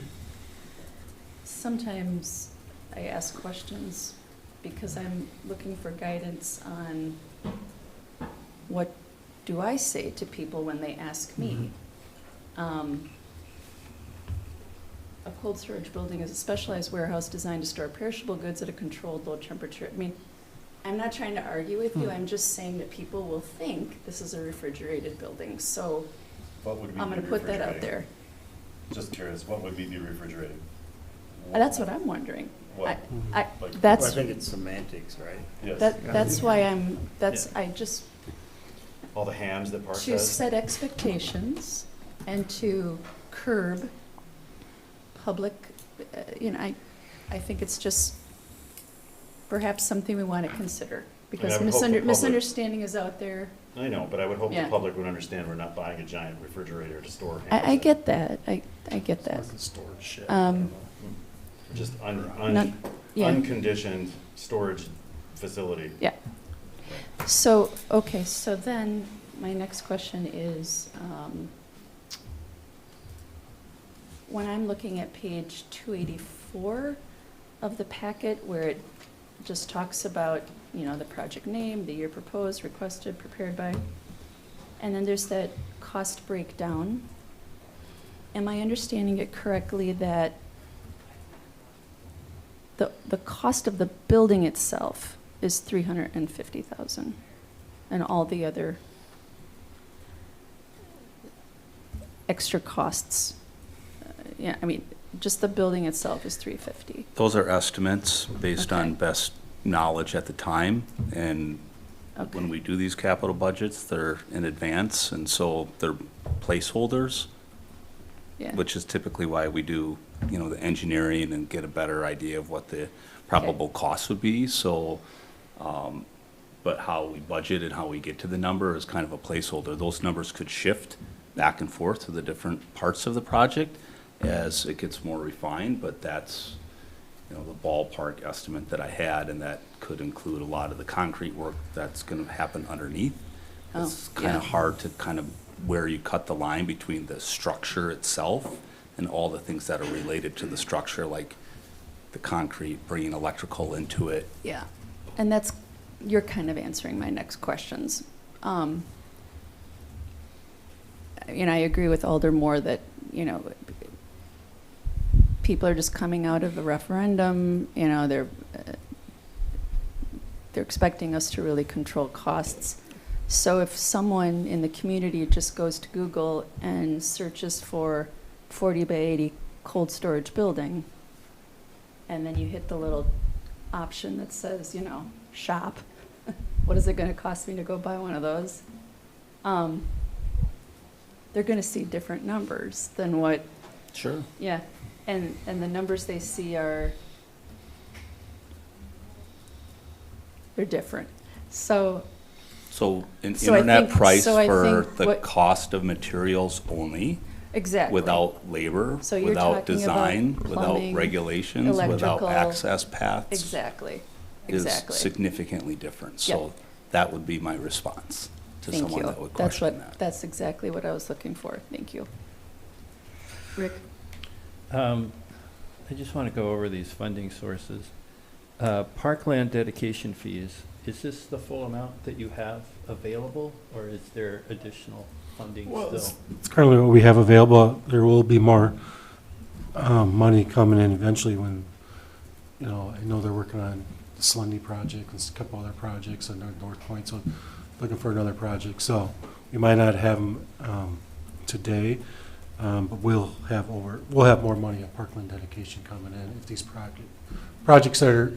Speaker 6: Sometimes I ask questions because I'm looking for guidance on what do I say to people when they ask me. A cold storage building is a specialized warehouse designed to store perishable goods at a controlled low temperature. I mean, I'm not trying to argue with you, I'm just saying that people will think this is a refrigerated building, so
Speaker 8: What would we
Speaker 6: I'm
Speaker 8: be
Speaker 6: gonna put that out there.
Speaker 8: refrigerating? Just curious, what would we be refrigerating?
Speaker 6: That's what I'm wondering.
Speaker 8: What?
Speaker 6: I,
Speaker 8: Like-
Speaker 6: that's.
Speaker 3: Well, I think it's semantics, right?
Speaker 8: Yes.
Speaker 6: That's why
Speaker 8: Yeah.
Speaker 6: I just,
Speaker 8: All the hams that Park
Speaker 6: to
Speaker 8: says?
Speaker 6: set expectations and to curb public, I think it's just perhaps something we want to consider. Because
Speaker 8: I would hope the public-
Speaker 6: misunderstanding is out there.
Speaker 8: I know, but I would hope the
Speaker 6: Yeah.
Speaker 8: public would understand we're not buying a giant refrigerator to store hams.
Speaker 6: I
Speaker 8: in.
Speaker 6: get that, I get that.
Speaker 8: It's like a storage shed. I don't know. Just
Speaker 6: Not- yeah.
Speaker 8: unconditioned storage facility.
Speaker 6: Yeah. So, okay, so then my next question is, when I'm looking at page 284 of the packet, where it just talks about, the project name, the year proposed, requested, prepared by, and then there's that cost breakdown. Am I understanding it correctly that the cost of the building itself is $350,000, and all the other extra costs, just the building itself is $350,000?
Speaker 13: Those are estimates based on
Speaker 6: Okay.
Speaker 13: best knowledge at the time, and
Speaker 6: Okay.
Speaker 13: when we do these capital budgets, they're in advance, and so they're placeholders,
Speaker 6: Yeah.
Speaker 13: which is typically why we do, you know, the engineering and get a better idea of what the probable costs would be, so, but how we budget and how we get to the number is kind of a placeholder. Those numbers could shift back and forth to the different parts of the project as it gets more refined, but that's, you know, the ballpark estimate that I had, and that could include a lot of the concrete work that's gonna happen underneath. It's kind of hard to kind of where you cut the line between the structure itself and all the things that are related to the structure, like the concrete, bringing electrical into it.
Speaker 6: Yeah, and that's, you're kind of answering my next questions. And I agree with Alder Moore that, you know, people are just coming out of the referendum, you know, they're expecting us to really control costs. So if someone in the community just goes to Google and searches for 40 by 80 cold storage building, and then you hit the little option that says, you know, shop, what is it going to cost me to go buy one of those? They're going to see different numbers than what.
Speaker 13: Sure.
Speaker 6: Yeah, and the numbers they see are, they're different. So
Speaker 13: An
Speaker 6: So I
Speaker 13: internet
Speaker 6: think-
Speaker 13: price
Speaker 6: so I
Speaker 13: for
Speaker 6: think
Speaker 13: the
Speaker 6: what-
Speaker 13: cost of materials only,
Speaker 6: exactly.
Speaker 13: without labor,
Speaker 6: So you're
Speaker 13: without
Speaker 6: talking
Speaker 13: design,
Speaker 6: about
Speaker 13: without
Speaker 6: plumbing,
Speaker 13: regulations, without
Speaker 6: electrical.
Speaker 13: access paths.
Speaker 6: Exactly.
Speaker 13: Is
Speaker 6: Exactly.
Speaker 13: significantly different.
Speaker 6: Yep.
Speaker 13: So that would be my response to
Speaker 6: Thank
Speaker 13: someone
Speaker 6: you.
Speaker 13: that would
Speaker 6: That's
Speaker 13: question
Speaker 6: what.
Speaker 13: that.
Speaker 6: That's exactly what I was looking for. Thank you. Rick.
Speaker 10: I just want to go over these funding sources. Parkland dedication fees, is this the full amount that you have available, or is there additional funding
Speaker 14: Well,
Speaker 10: still?
Speaker 14: it's currently what we have available. There will be more money coming in eventually when, you know, I know they're working on the Slendy project and a couple other projects on North Point, so looking for another project. So we might not have them today, but we'll have more money on Parkland dedication coming in if these projects that are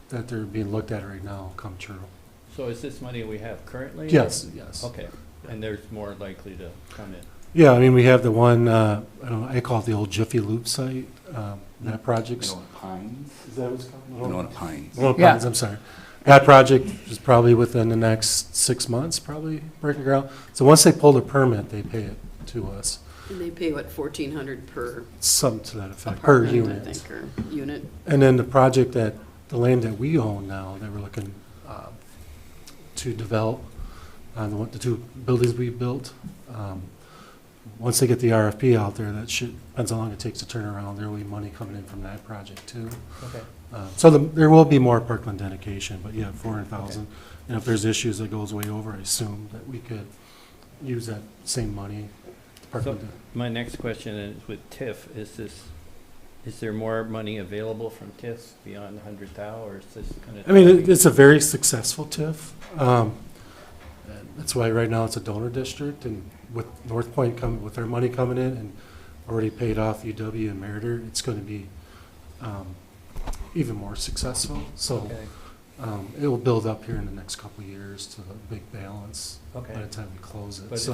Speaker 14: that they're being looked at right now come true.
Speaker 10: So is this money we have currently?
Speaker 14: Yes, yes.
Speaker 10: Okay, and there's more likely to come in?
Speaker 14: Yeah, I mean, we have the one, I call it the old Jiffy Loop site, that project's.
Speaker 13: You know what Pines?
Speaker 14: Is that what's called?
Speaker 13: You know what Pines?
Speaker 14: Well,
Speaker 7: Yeah.
Speaker 14: Pines, I'm sorry. That project is probably within the next 6 months, probably breaking ground. So once they pull the permit, they pay it to us,
Speaker 1: And they pay, what, 1,400 per
Speaker 14: some to that effect, per
Speaker 1: apartment, I
Speaker 14: unit.
Speaker 1: think, or unit?
Speaker 14: And then the project the land that we own now, that we're looking to develop, the two buildings we built, once they get the RFP out there, depends how long it takes to turn around, there will be money coming in from that project too.
Speaker 10: Okay.
Speaker 14: So there will be more Parkland dedication, but yeah, 400,000. And if there's issues that goes way over, I assume that we could use that same money.
Speaker 10: So my next question is with TIF, is there more money available from TIF beyond 100,000, or is this kind of?
Speaker 14: I mean, it's a very successful TIF. And that's why right now it's a donor district, and with North Point with their money coming in and already paid off UW and Meriter, it's going to be even more successful. So
Speaker 10: Okay.
Speaker 14: it will build up here in the next couple of years to a big balance
Speaker 10: Okay.
Speaker 14: by the time we close it.
Speaker 10: But
Speaker 14: So,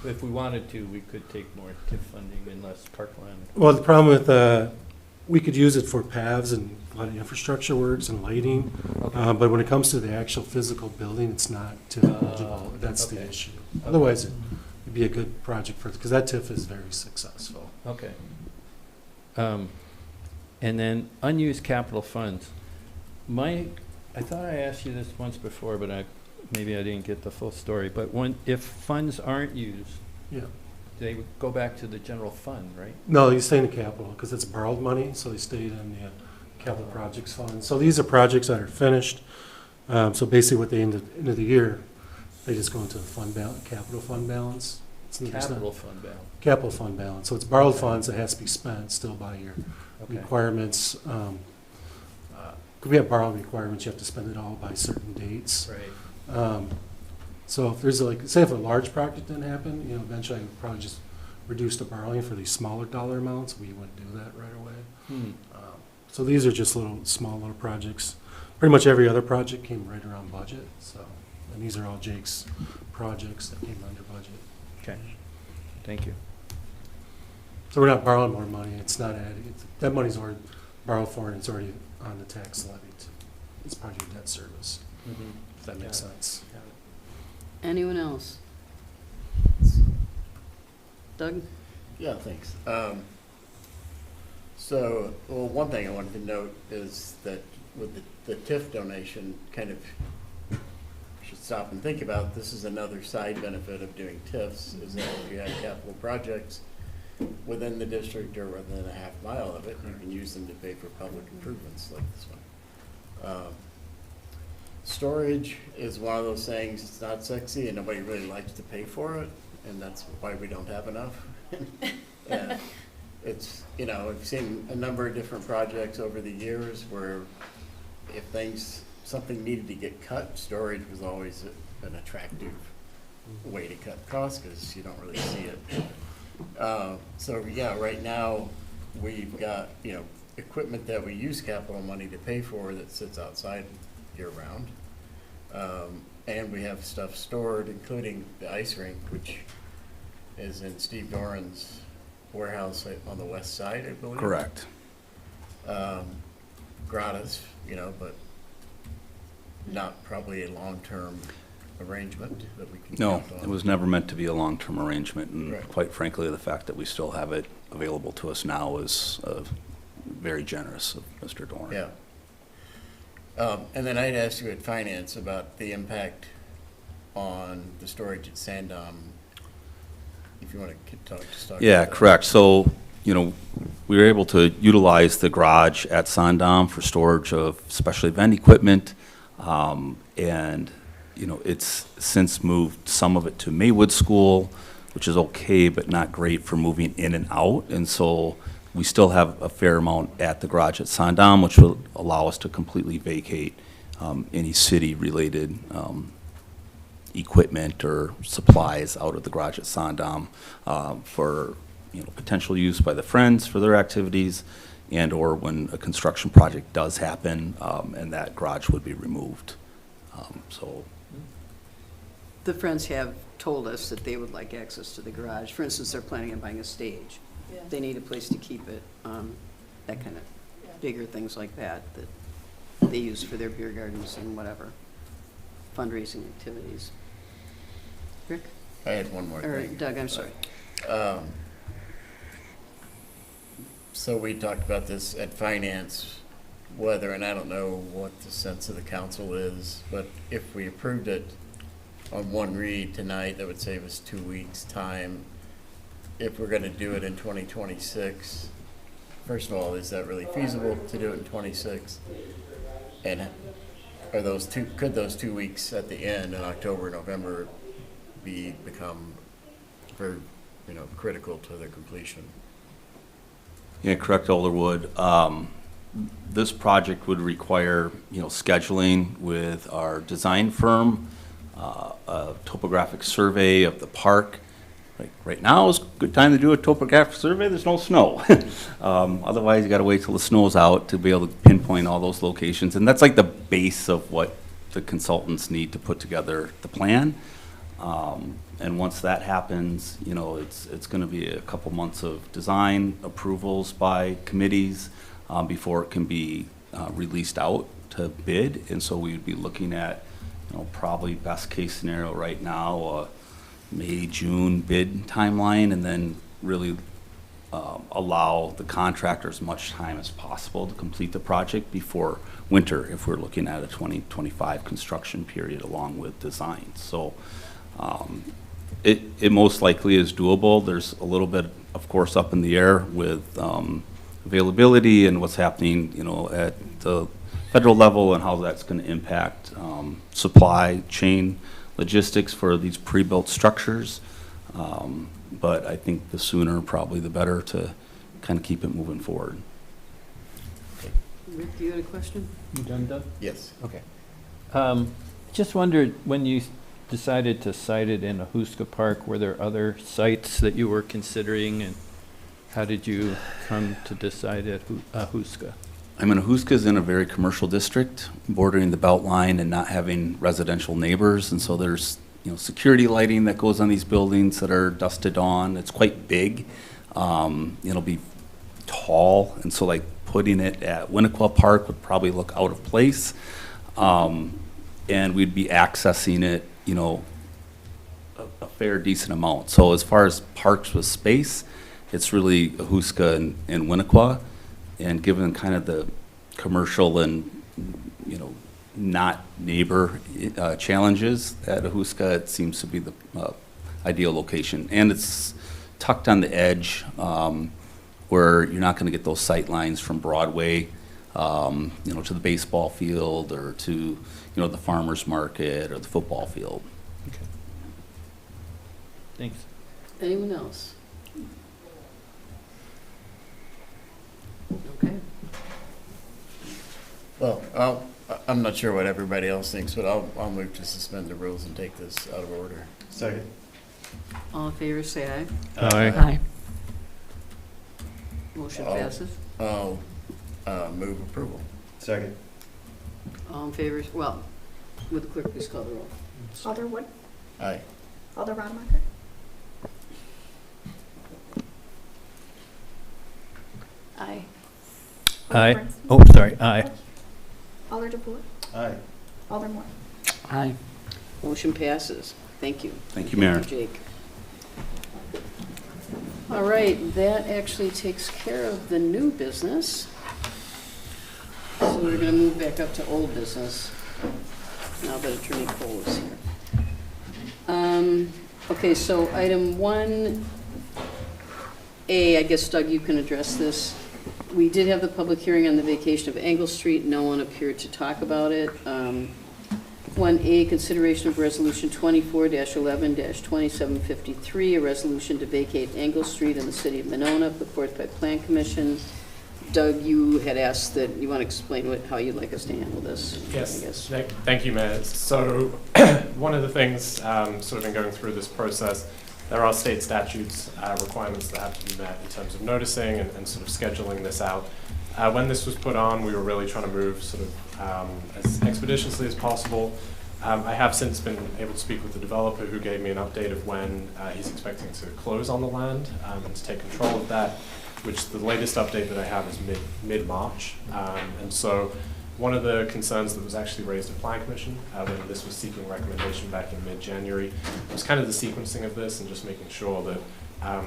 Speaker 10: if we wanted to, we could take more TIF funding and less Parkland.
Speaker 14: well, the problem with we could use it for paths and a lot of infrastructure works and lighting, but when it comes to the actual physical building, it's not TIF eligible. That's the
Speaker 10: okay.
Speaker 14: issue. Otherwise, it'd be a good project because that TIF is very successful.
Speaker 10: Okay. And then unused capital funds. I thought I asked you this once before, but maybe I didn't get the full story. But if funds aren't used,
Speaker 14: Yeah.
Speaker 10: they would go back to the general fund, right?
Speaker 14: No, you stay in the capital because it's borrowed money, so they stayed in the capital projects fund. So these are projects that are finished. So basically what they end of the year, they just go into the capital fund balance.
Speaker 10: Capital fund balance.
Speaker 14: Capital fund balance. So it's borrowed funds that has to be spent still by your
Speaker 10: Okay.
Speaker 14: requirements. We have borrowing requirements, you have to spend it all by certain dates.
Speaker 10: Right.
Speaker 14: So if there's say if a large project didn't happen, eventually I would probably just reduce the borrowing for these smaller dollar amounts. We wouldn't do that right away. So these are just small little projects. pretty much every other project came right around budget, so, and these are all Jake's projects that came under budget.
Speaker 10: Okay, thank you.
Speaker 14: So we're not borrowing more money, it's not adding, that money's already borrowed for and it's already on the tax levy. It's part of your debt service, if that makes sense.
Speaker 1: Anyone else? Doug?
Speaker 3: Yeah, thanks. So, well, one thing I wanted to note is that with the TIF donation, kind of should stop and think about, this is another side benefit of doing TIFs, is that if you have capital projects within the district or within a half mile of it, you can use them to pay for public improvements like this one. Storage is one of those things, it's not sexy and nobody really likes to pay for it, and that's why we don't have enough. Yeah. It's, you know, I've seen a number of different projects over the years where if something needed to get cut, storage was always an attractive way to cut costs because you don't really see it. So yeah, right now we've got, you know, equipment that we use capital money to pay for that sits outside year round. And we have stuff stored, including the ice rink, which is in Steve Doran's warehouse on the west side, I believe.
Speaker 13: Correct.
Speaker 3: Gratis, you know, but not probably a long-term arrangement that we can
Speaker 13: No,
Speaker 3: count on.
Speaker 13: it was never meant to be a long-term arrangement, and
Speaker 3: Right.
Speaker 13: quite frankly, the fact that we still have it available to us now is very generous of Mr. Dorn.
Speaker 3: Yeah. And then I'd asked you at finance about the impact on the storage at Sandom. If you want to talk about
Speaker 13: Yeah,
Speaker 3: that.
Speaker 13: correct. So, you know, we were able to utilize the garage at Sandom for storage of special event equipment. And, you know, it's since moved some of it to Maywood School, which is okay, but not great for moving in and out. And so we still have a fair amount at the garage at Sandom, which will allow us to completely vacate any city-related equipment or supplies out of the garage at Sandom for, you know, potential use by the Friends for their activities, and or when a construction project does happen, and that garage would be removed. So
Speaker 1: The Friends have told us that they would like access to the garage. For instance, they're planning on buying a stage. They need a place to keep it, that kind of bigger things like that, that they use for their beer gardens and whatever, fundraising activities. Rick?
Speaker 3: I had one more
Speaker 1: Or
Speaker 3: thing.
Speaker 1: Doug, I'm sorry.
Speaker 3: So we talked about this at finance, whether, and I don't know what the sense of the council is, but if we approved it on one read tonight, that would save us 2 weeks' time. If we're gonna do it in 2026, first of all, is that really feasible to do it in 26? And could those 2 weeks at the end in October, November become very, you know, critical to the completion?
Speaker 13: yeah, correct, Alderwood. This project would require, you know, scheduling with our design firm, a topographic survey of the park. Like right now is a good time to do a topographic survey. There's no snow. Otherwise, you got to wait till the snow's out to be able to pinpoint all those locations. And that's like the base of what the consultants need to put together the plan. And once that happens, you know, it's going to be a couple months of design approvals by committees before it can be released out to bid. And so we would be looking at, you know, probably best case scenario right now, May, June bid timeline, and then really allow the contractor as much time as possible to complete the project before winter, if we're looking at a 2025 construction period along with design. So it most likely is doable. There's a little bit, of course, up in the air with availability and what's happening, you know, at the federal level and how that's going to impact supply chain logistics for these pre-built structures. But I think the sooner probably the better to kind of keep it moving forward.
Speaker 1: Rick, you had a question?
Speaker 10: You done, Doug?
Speaker 3: Yes.
Speaker 10: Okay. Just wondered, when you decided to site it in Ahuska Park, were there other sites that you were considering, and how did you come to decide at Ahuska?
Speaker 13: I mean, Ahuska's in a very commercial district, bordering the Beltline and not having residential neighbors, and so there's, security lighting that goes on these buildings that are dusted on. It's quite big. It'll be tall, and so like putting it at Winnequa Park would probably look out of place. And we'd be accessing it, a fair decent amount. So as far as parks with space, it's really Ahuska and Winnequa. And given kind of the commercial and, not neighbor challenges at Ahuska, it seems to be the ideal location. And it's tucked on the edge where you're not going to get those sight lines from Broadway, to the baseball field or to, the farmer's market or the football field.
Speaker 10: Okay. Thanks.
Speaker 1: Anyone else? Okay.
Speaker 3: Well, I'm not sure what everybody else thinks, but I'll move to suspend the rules and take this out of order.
Speaker 8: Second.
Speaker 1: All in favor, say aye.
Speaker 10: Aye.
Speaker 1: Motion passes.
Speaker 3: I'll move approval.
Speaker 8: Second.
Speaker 1: All in favor, well, would the clerk please call the roll?
Speaker 2: Alder Wood,
Speaker 3: Aye.
Speaker 2: Alder Rademacher.
Speaker 6: Aye.
Speaker 10: Aye.
Speaker 2: Bernstein.
Speaker 10: Oh, sorry, aye.
Speaker 2: Alder DePuy,
Speaker 8: Aye.
Speaker 2: Alder Moore.
Speaker 7: Aye.
Speaker 1: Motion passes. Thank you.
Speaker 13: Thank you, Mayor.
Speaker 1: Jake. All right, that actually takes care of the new business. So we're going to move back up to old business now that Attorney Cole is here. Okay, so item 1A, I guess, Doug, you can address this. We did have the public hearing on the vacation of Angle Street. No one appeared to talk about it. 1A, consideration of resolution 24-11-2753, a resolution to vacate Angle Street in the city of Monona, put forth by Plan Commission. Doug, you had asked that you want to explain how you'd like us to handle this.
Speaker 15: Yes,
Speaker 1: I guess.
Speaker 15: thank you, Mayor. So one of the things sort of in going through this process, there are state statutes, requirements that have to be met in terms of noticing and sort of scheduling this out. When this was put on, we were really trying to move sort of as expeditiously as possible. I have since been able to speak with the developer who gave me an update of when he's expecting to close on the land and to take control of that, which the latest update that I have is mid-March. And so one of the concerns that was actually raised at Plan Commission when this was seeking recommendation back in mid-January was kind of the sequencing of this and just making sure that I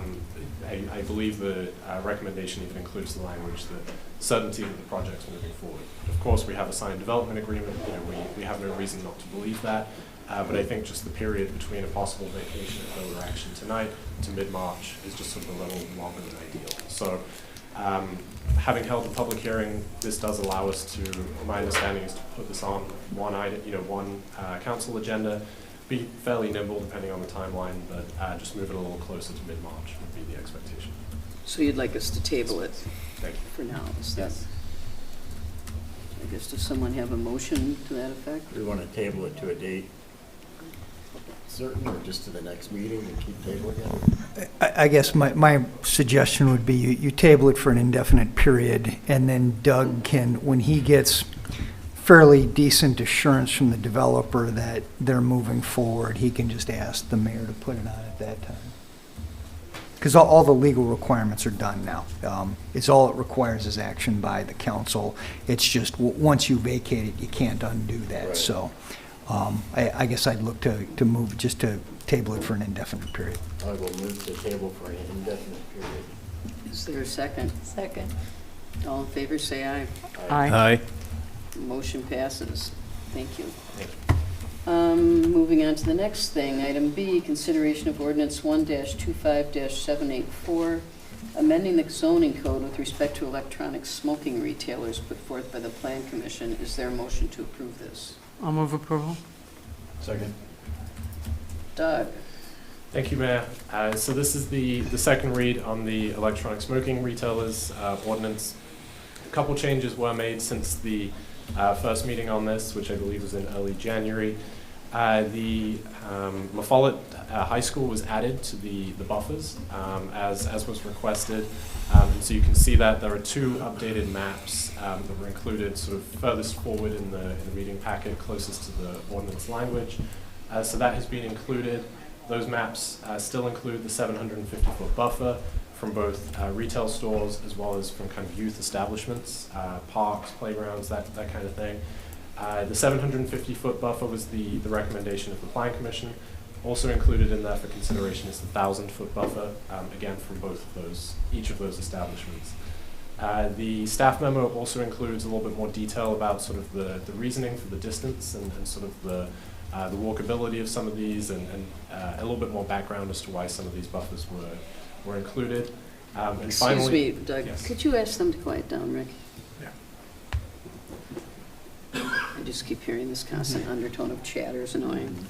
Speaker 15: believe the recommendation even includes the language that certainty that the project's moving forward. Of course, we have a signed development agreement. We have no reason not to believe that. But I think just the period between a possible vacation and further action tonight to mid-March is just sort of a little longer than ideal. So having held the public hearing, this does allow us to, my understanding is to put this on one item, one council agenda, be fairly nimble depending on the timeline, but just move it a little closer to mid-March would be the expectation.
Speaker 1: So you'd like us to table it
Speaker 15: Thank you.
Speaker 1: for now? Is that,
Speaker 15: Yes.
Speaker 1: I guess, does someone have a motion to that effect?
Speaker 3: We want to table it to a date certain or just to the next meeting and keep tabling it?
Speaker 16: I guess my suggestion would be you table it for an indefinite period, and then Doug can, when he gets fairly decent assurance from the developer that they're moving forward, he can just ask the mayor to put it on at that time. Because all the legal requirements are done now. It's all it requires is action by the council. It's just, once you vacate it, you can't undo that.
Speaker 3: Right.
Speaker 16: So I guess I'd look to move, just to table it for an indefinite period.
Speaker 3: I will move the table for an indefinite period.
Speaker 1: Is there a second?
Speaker 6: Second.
Speaker 1: All in favor, say aye.
Speaker 10: Aye.
Speaker 1: Motion passes. Thank you.
Speaker 15: Thank you.
Speaker 1: Moving on to the next thing, item B, consideration of ordinance 1-25-784, amending the zoning code with respect to electronic smoking retailers put forth by the Plan Commission. Is there a motion to approve this?
Speaker 7: I'll move approval.
Speaker 8: Second.
Speaker 1: Doug?
Speaker 15: Thank you, Mayor. So this is the second read on the electronic smoking retailers ordinance. A couple changes were made since the first meeting on this, which I believe was in early January. The Maffollet High School was added to the buffers as was requested. And so you can see that there are two updated maps that were included sort of furthest forward in the meeting packet, closest to the ordinance language. So that has been included. Those maps still include the 750-foot buffer from both retail stores as well as from kind of youth establishments, parks, playgrounds, that kind of thing. The 750-foot buffer was the recommendation of the Plan Commission. Also included in there for consideration is the 1,000-foot buffer, again from each of those establishments. The staff memo also includes a little bit more detail about sort of the reasoning for the distance and sort of the walkability of some of these and a little bit more background as to why some of these buffers were included. And
Speaker 1: Excuse
Speaker 15: finally,
Speaker 1: me, Doug,
Speaker 15: yes.
Speaker 1: could you ask them to quiet down, Rick?
Speaker 15: Yeah.
Speaker 1: I just keep hearing this constant undertone of chatter. It's annoying.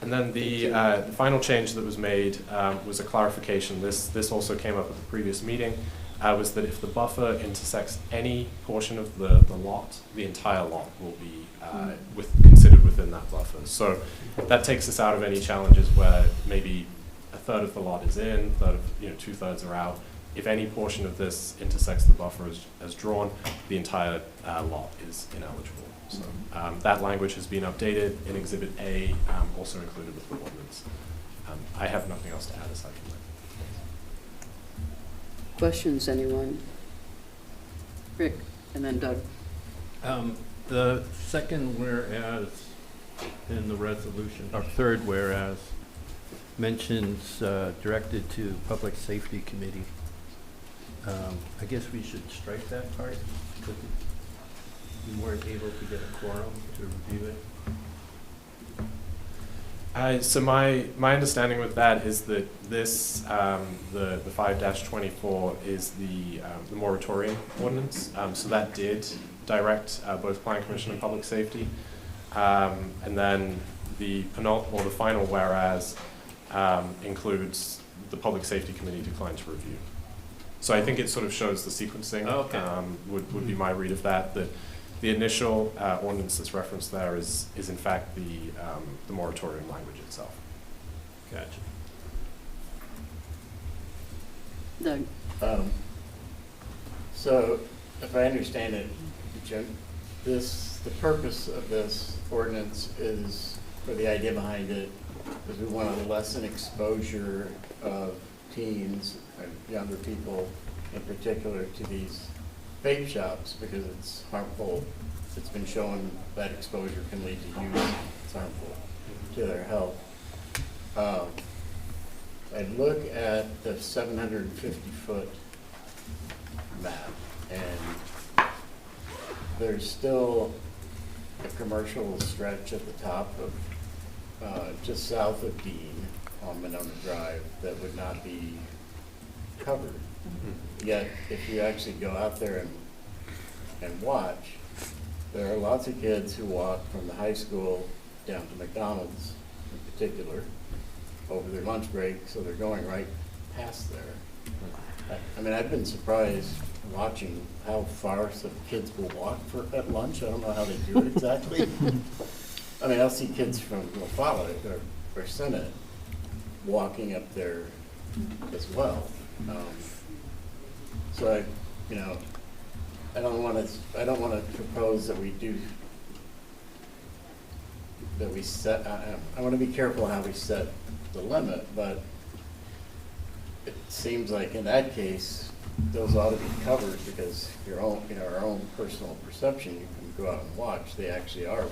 Speaker 15: And then the final change that was made was a clarification. This also came up at the previous meeting, was that if the buffer intersects any portion of the lot, the entire lot will be considered within that buffer. So that takes us out of any challenges where maybe a third of the lot is in, two-thirds are out. If any portion of this intersects the buffer as drawn, the entire lot is ineligible. So that language has been updated in Exhibit A, also included with the ordinance. I have nothing else to add aside from that.
Speaker 1: Questions, anyone? Rick, and then Doug.
Speaker 10: The second whereas in the resolution, or third whereas, mentions directed to Public Safety Committee. I guess we should strike that part because we weren't able to get a quorum to review it.
Speaker 15: So my understanding with that is that this, the 5-24 is the moratorium ordinance. So that did direct both Plan Commission and Public Safety. And then the final whereas includes the Public Safety Committee declined to review. So I think it sort of shows the sequencing.
Speaker 10: Okay.
Speaker 15: Would be my read of that. The initial ordinance that's referenced there is in fact the moratorium language itself.
Speaker 10: Gotcha.
Speaker 1: Doug.
Speaker 3: So if I understand it, Jim, the purpose of this ordinance is, or the idea behind it, is we want to lessen exposure of teens and younger people in particular to these vape shops because it's harmful. It's been shown that exposure can lead to use. It's harmful to their health. I look at the 750-foot map, and there's still a commercial stretch at the top of just south of Dean on Monona Drive that would not be covered. Yet, if you actually go out there and watch, there are lots of kids who walk from the high school down to McDonald's in particular over their lunch break, so they're going right past there. I mean, I've been surprised watching how far some kids will walk at lunch. I don't know how they do it exactly. I mean, I'll see kids from Maffollet or Senate walking up there as well. So I don't want to propose that we set. I want to be careful how we set the limit, but it seems like in that case, those ought to be covered because our own personal perception. You can go out and watch; they actually are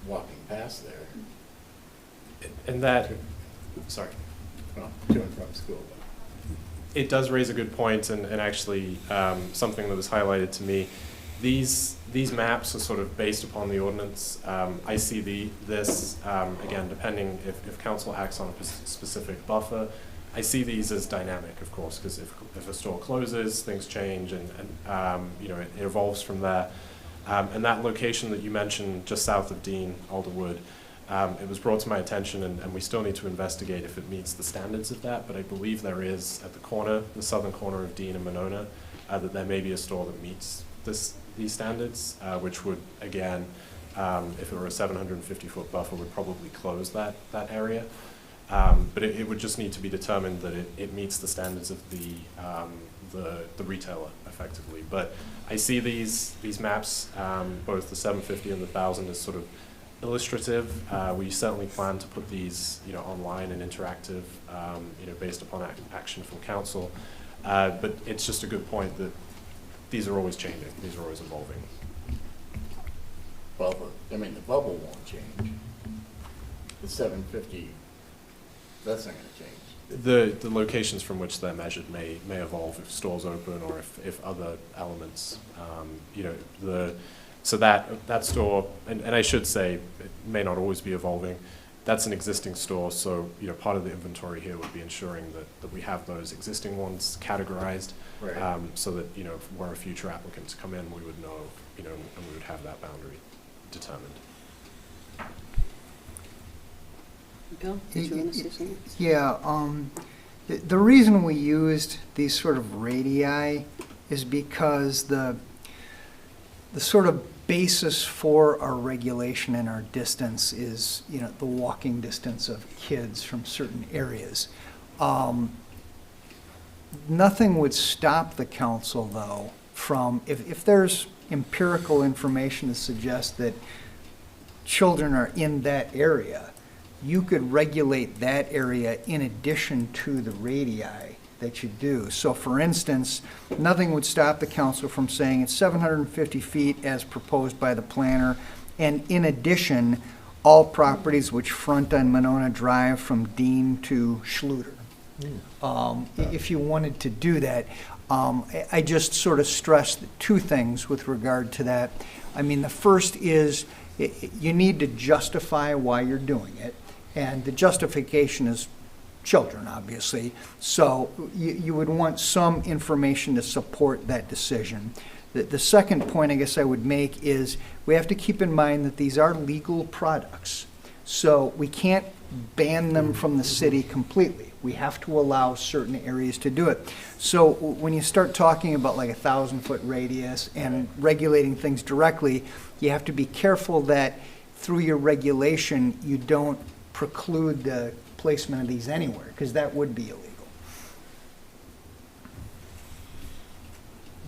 Speaker 3: walking past there.
Speaker 15: And that, sorry.
Speaker 3: Well, to and from school.
Speaker 15: It does raise a good point, and actually something that was highlighted to me. These maps are sort of based upon the ordinance. I see this again, depending if council acts on a specific buffer. I see these as dynamic, of course, because if a store closes, things change, and it evolves from there. And that location that you mentioned, just south of Dean, Alderwood. It was brought to my attention, and we still need to investigate if it meets the standards of that, but I believe there is at the southern corner of Dean and Monona, that there may be a store that meets these standards, which would, again, if it were a 750-foot buffer, would probably close that area. But it would just need to be determined that it meets the standards of the retailer effectively. But I see these maps, both the 750 and the 1,000, as sort of illustrative. We certainly plan to put these, online and interactive, based upon action from council. But it's just a good point that these are always changing. These are always evolving.
Speaker 3: Well, the bubble won't change. The 750, that's not going to change.
Speaker 15: The locations from which they're measured may evolve if stores open or if other elements, so that store, and I should say, it may not always be evolving. That's an existing store, so part of the inventory here would be ensuring that we have those existing ones categorized,
Speaker 3: Right.
Speaker 15: So that where future applicants come in, we would know, and we would have that boundary determined.
Speaker 1: Bill, did you want to say something?
Speaker 16: Yeah, the reason we used these sort of radii is because the sort of basis for our regulation and our distance is, the walking distance of kids from certain areas. Nothing would stop the council, though, from, if there's empirical information to suggest that children are in that area, you could regulate that area in addition to the radii that you do. So for instance, nothing would stop the council from saying it's 750 feet as proposed by the planner, and in addition, all properties which front on Monona Drive from Dean to Schluter. If you wanted to do that, I just sort of stressed two things with regard to that. The first is you need to justify why you're doing it, and the justification is children, obviously. So you would want some information to support that decision. The second point I guess I would make is we have to keep in mind that these are legal products. So we can't ban them from the city completely. We have to allow certain areas to do it. So when you start talking about like 1,000-foot radius and regulating things directly, you have to be careful that through your regulation, you don't preclude the placement of these anywhere, because that would be illegal.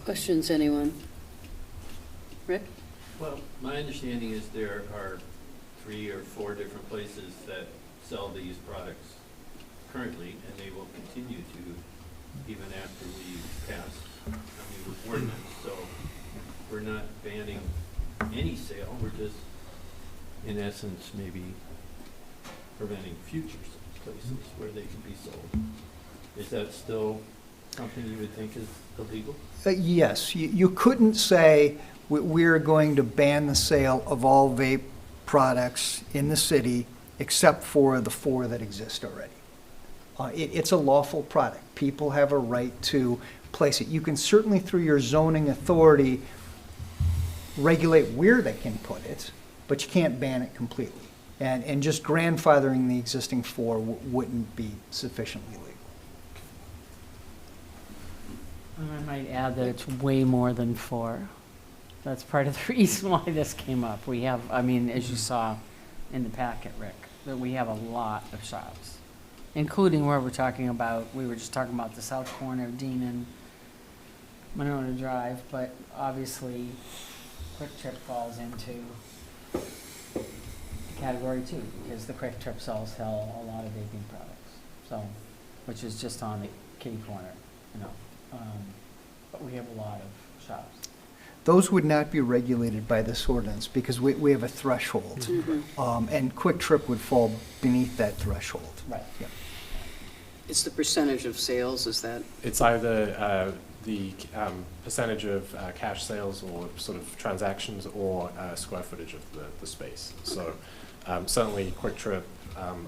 Speaker 1: Questions, anyone? Rick?
Speaker 10: Well, my understanding is there are 3 or 4 different places that sell these products currently, and they will continue to even after we pass a new ordinance. So we're not banning any sale, we're just, in essence, maybe preventing future places where they can be sold. Is that still something you would think is illegal?
Speaker 16: Yes, you couldn't say we're going to ban the sale of all vape products in the city except for the 4 that exist already. It's a lawful product. People have a right to place it. You can certainly, through your zoning authority, regulate where they can put it, but you can't ban it completely. And just grandfathering the existing 4 wouldn't be sufficiently legal.
Speaker 7: And I might add that it's way more than 4. That's part of the reason why this came up. We have, as you saw in the packet, Rick, that we have a lot of shops, including where we're talking about, we were just talking about the south corner of Dean and Monona Drive, but obviously Quick Trip falls into category 2, because the Quick Trip sell a lot of vaping products, so, which is just on the kitty corner, but we have a lot of shops.
Speaker 16: Those would not be regulated by this ordinance because we have a threshold.
Speaker 1: Mm-hmm.
Speaker 16: And Quick Trip would fall beneath that threshold.
Speaker 7: Right.
Speaker 16: Yeah.
Speaker 1: It's the percentage of sales, is that?
Speaker 15: It's either the percentage of cash sales or sort of transactions or square footage of the space. So certainly Quick Trip,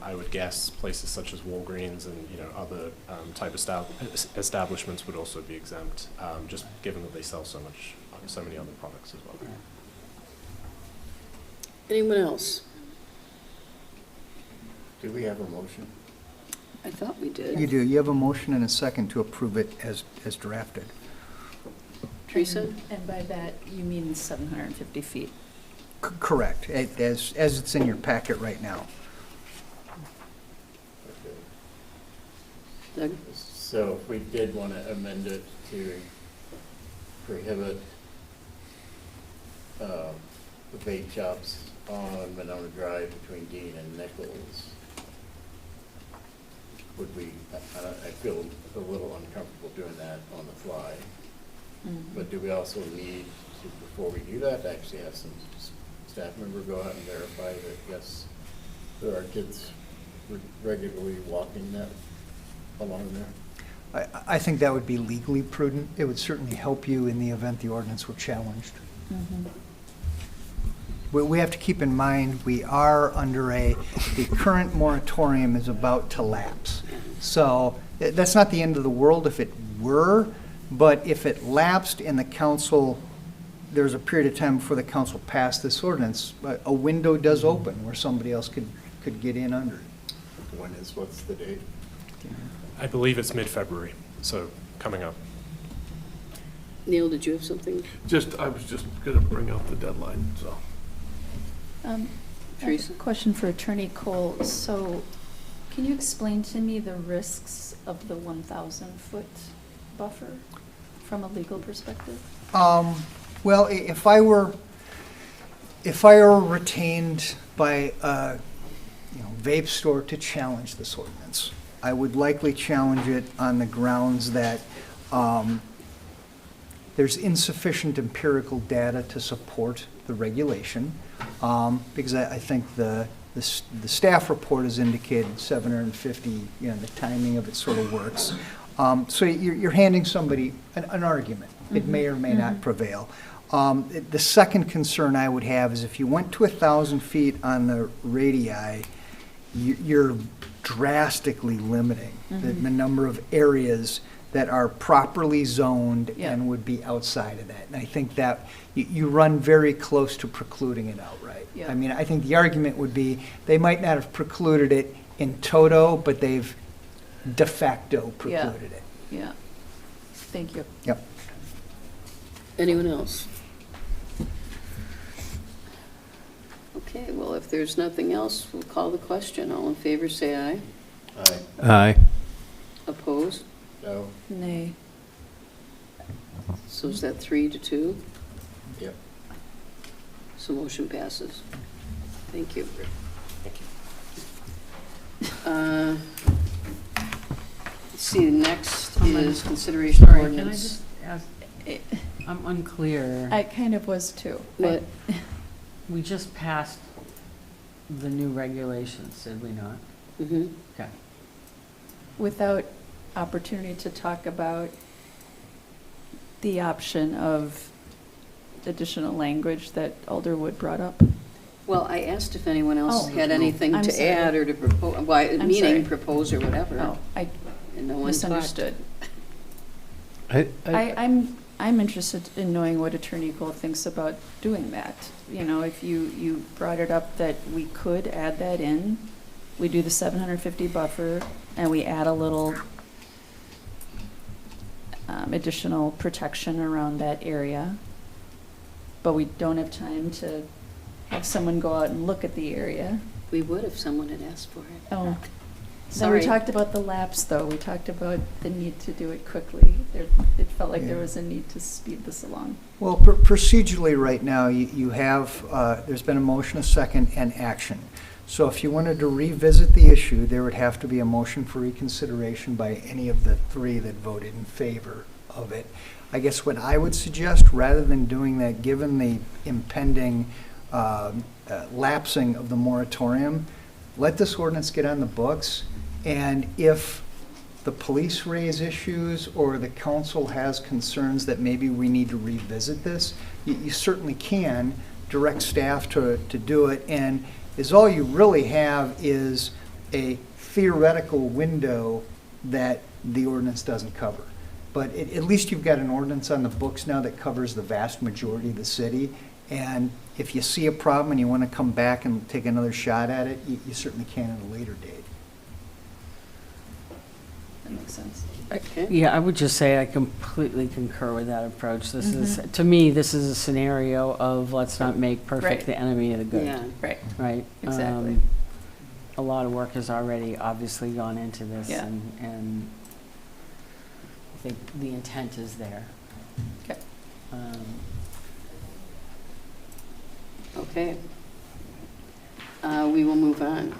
Speaker 15: I would guess places such as Walgreens and other type establishments would also be exempt, just given that they sell so many other products as well.
Speaker 1: Anyone else?
Speaker 3: Do we have a motion?
Speaker 1: I thought we did.
Speaker 16: You do. You have a motion and a second to approve it as drafted.
Speaker 1: Teresa?
Speaker 6: And by that, you mean 750 feet?
Speaker 16: Correct, as it's in your packet right now.
Speaker 1: Doug?
Speaker 3: So if we did want to amend it to prohibit vape shops on Monona Drive between Dean and Nichols, would we, I feel a little uncomfortable doing that on the fly. But do we also need to, before we do that, actually have some staff member go out and verify that, yes, there are kids regularly walking that along there?
Speaker 16: I think that would be legally prudent. It would certainly help you in the event the ordinance were challenged. We have to keep in mind, we are under the current moratorium is about to lapse. So that's not the end of the world if it were, but if it lapsed and the council, there's a period of time before the council passed this ordinance, a window does open where somebody else could get in under it.
Speaker 3: What's the date?
Speaker 15: I believe it's mid-February, so coming up.
Speaker 1: Neil, did you have something?
Speaker 4: I was just gonna bring out the deadline, so.
Speaker 1: Teresa?
Speaker 6: Question for Attorney Cole. So can you explain to me the risks of the 1,000-foot buffer from a legal perspective?
Speaker 16: Well, if I were retained by a vape store to challenge this ordinance, I would likely challenge it on the grounds that there's insufficient empirical data to support the regulation, because I think the staff report has indicated 750, the timing of it sort of works. So you're handing somebody an argument. It may or may not prevail. The second concern I would have is if you went to 1,000 feet on the radii, you're drastically limiting the number of areas that are properly zoned and would be outside of that. And I think that you run very close to precluding it outright. I mean, I think the argument would be they might not have precluded it in toto, but they've de facto precluded it.
Speaker 6: Yeah. Thank you.
Speaker 16: Yep.
Speaker 1: Anyone else? Okay, well, if there's nothing else, we'll call the question. All in favor, say aye.
Speaker 3: Aye.
Speaker 10: Aye.
Speaker 1: Opposed?
Speaker 3: No?
Speaker 6: Nay.
Speaker 1: So is that 3-2?
Speaker 3: Yep.
Speaker 1: So motion passes. Thank you.
Speaker 15: Thank you.
Speaker 1: Let's see, next is consideration of
Speaker 7: Sorry, can I
Speaker 1: ordinance.
Speaker 7: just ask, I'm unclear.
Speaker 6: I kind of was too.
Speaker 1: What?
Speaker 7: We just passed the new regulations, did we not?
Speaker 1: Mm-hmm.
Speaker 7: Okay.
Speaker 6: Without opportunity to talk about the option of additional language that Alderwood brought up?
Speaker 1: Well, I asked if anyone else
Speaker 6: Oh.
Speaker 1: had anything
Speaker 6: I'm
Speaker 1: to
Speaker 6: sorry.
Speaker 1: add or to propose,
Speaker 6: I'm
Speaker 1: meaning
Speaker 6: sorry.
Speaker 1: propose or whatever.
Speaker 6: Oh, I
Speaker 1: And no one
Speaker 6: misunderstood.
Speaker 10: I,
Speaker 6: I'm interested in knowing what Attorney Cole thinks about doing that. If you brought it up that we could add that in, we do the 750 buffer, and we add a little additional protection around that area, but we don't have time to have someone go out and look at the area.
Speaker 1: We would if someone had asked for it.
Speaker 6: Oh, then
Speaker 1: Sorry.
Speaker 6: we talked about the lapse, though. We talked about the need to do it quickly. It felt like there was a need to speed this along.
Speaker 16: Well, procedurally right now, you have, there's been a motion, a second, and action. So if you wanted to revisit the issue, there would have to be a motion for reconsideration by any of the three that voted in favor of it. I guess what I would suggest, rather than doing that, given the impending lapsing of the moratorium, let this ordinance get on the books, and if the police raise issues or the council has concerns that maybe we need to revisit this, you certainly can direct staff to do it, and is all you really have is a theoretical window that the ordinance doesn't cover. But at least you've got an ordinance on the books now that covers the vast majority of the city, and if you see a problem and you want to come back and take another shot at it, you certainly can at a later date.
Speaker 6: That makes sense.
Speaker 1: Okay.
Speaker 7: Yeah, I would just say I completely concur with that approach. This is, to me, this is a scenario of let's not make perfect
Speaker 6: Right.
Speaker 7: the enemy of the good.
Speaker 1: Yeah.
Speaker 6: Right,
Speaker 7: Right?
Speaker 6: exactly.
Speaker 7: A lot of work has already obviously gone into this,
Speaker 6: Yeah.
Speaker 7: and I think the intent is there.
Speaker 6: Okay.
Speaker 1: Okay. We will move on.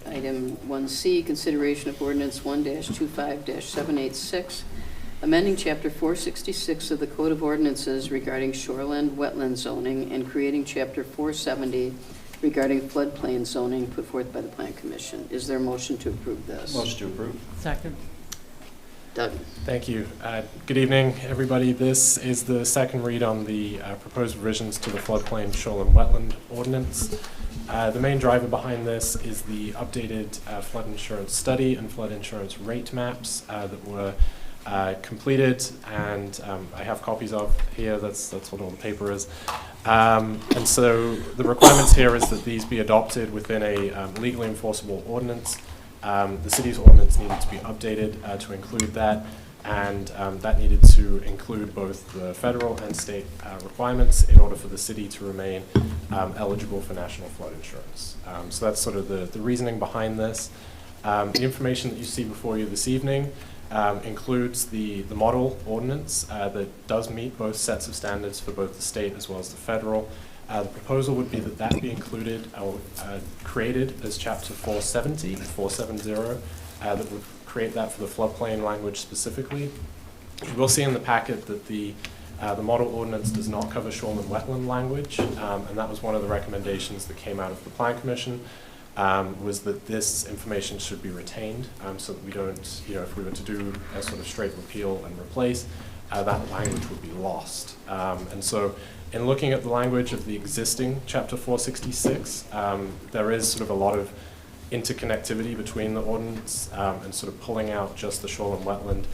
Speaker 1: Item 1C, consideration of ordinance 1-25-786, amending Chapter 466 of the Code of Ordinances regarding shoreland wetland zoning and creating Chapter 470 regarding floodplain zoning put forth by the Plan Commission. Is there a motion to approve this?
Speaker 8: Motion to approve.
Speaker 7: Second.
Speaker 1: Doug?
Speaker 15: Thank you. Good evening, everybody. This is the second read on the proposed revisions to the floodplain shoreline wetland ordinance. The main driver behind this is the updated flood insurance study and flood insurance rate maps that were completed, and I have copies of here. That's what all the paper is. And so the requirements here is that these be adopted within a legally enforceable ordinance. The city's ordinance needed to be updated to include that, and that needed to include both the federal and state requirements in order for the city to remain eligible for national flood insurance. So that's sort of the reasoning behind this. The information that you see before you this evening includes the model ordinance that does meet both sets of standards for both the state as well as the federal. The proposal would be that that be included or created as Chapter 470, that would create that for the floodplain language specifically. You will see in the packet that the model ordinance does not cover shoreline wetland language, and that was one of the recommendations that came out of the Plan Commission, was that this information should be retained so that we don't, if we were to do a sort of straight repeal and replace, that language would be lost. And so in looking at the language of the existing Chapter 466, there is sort of a lot of interconnectivity between the ordinance, and sort of pulling out just the shoreline wetland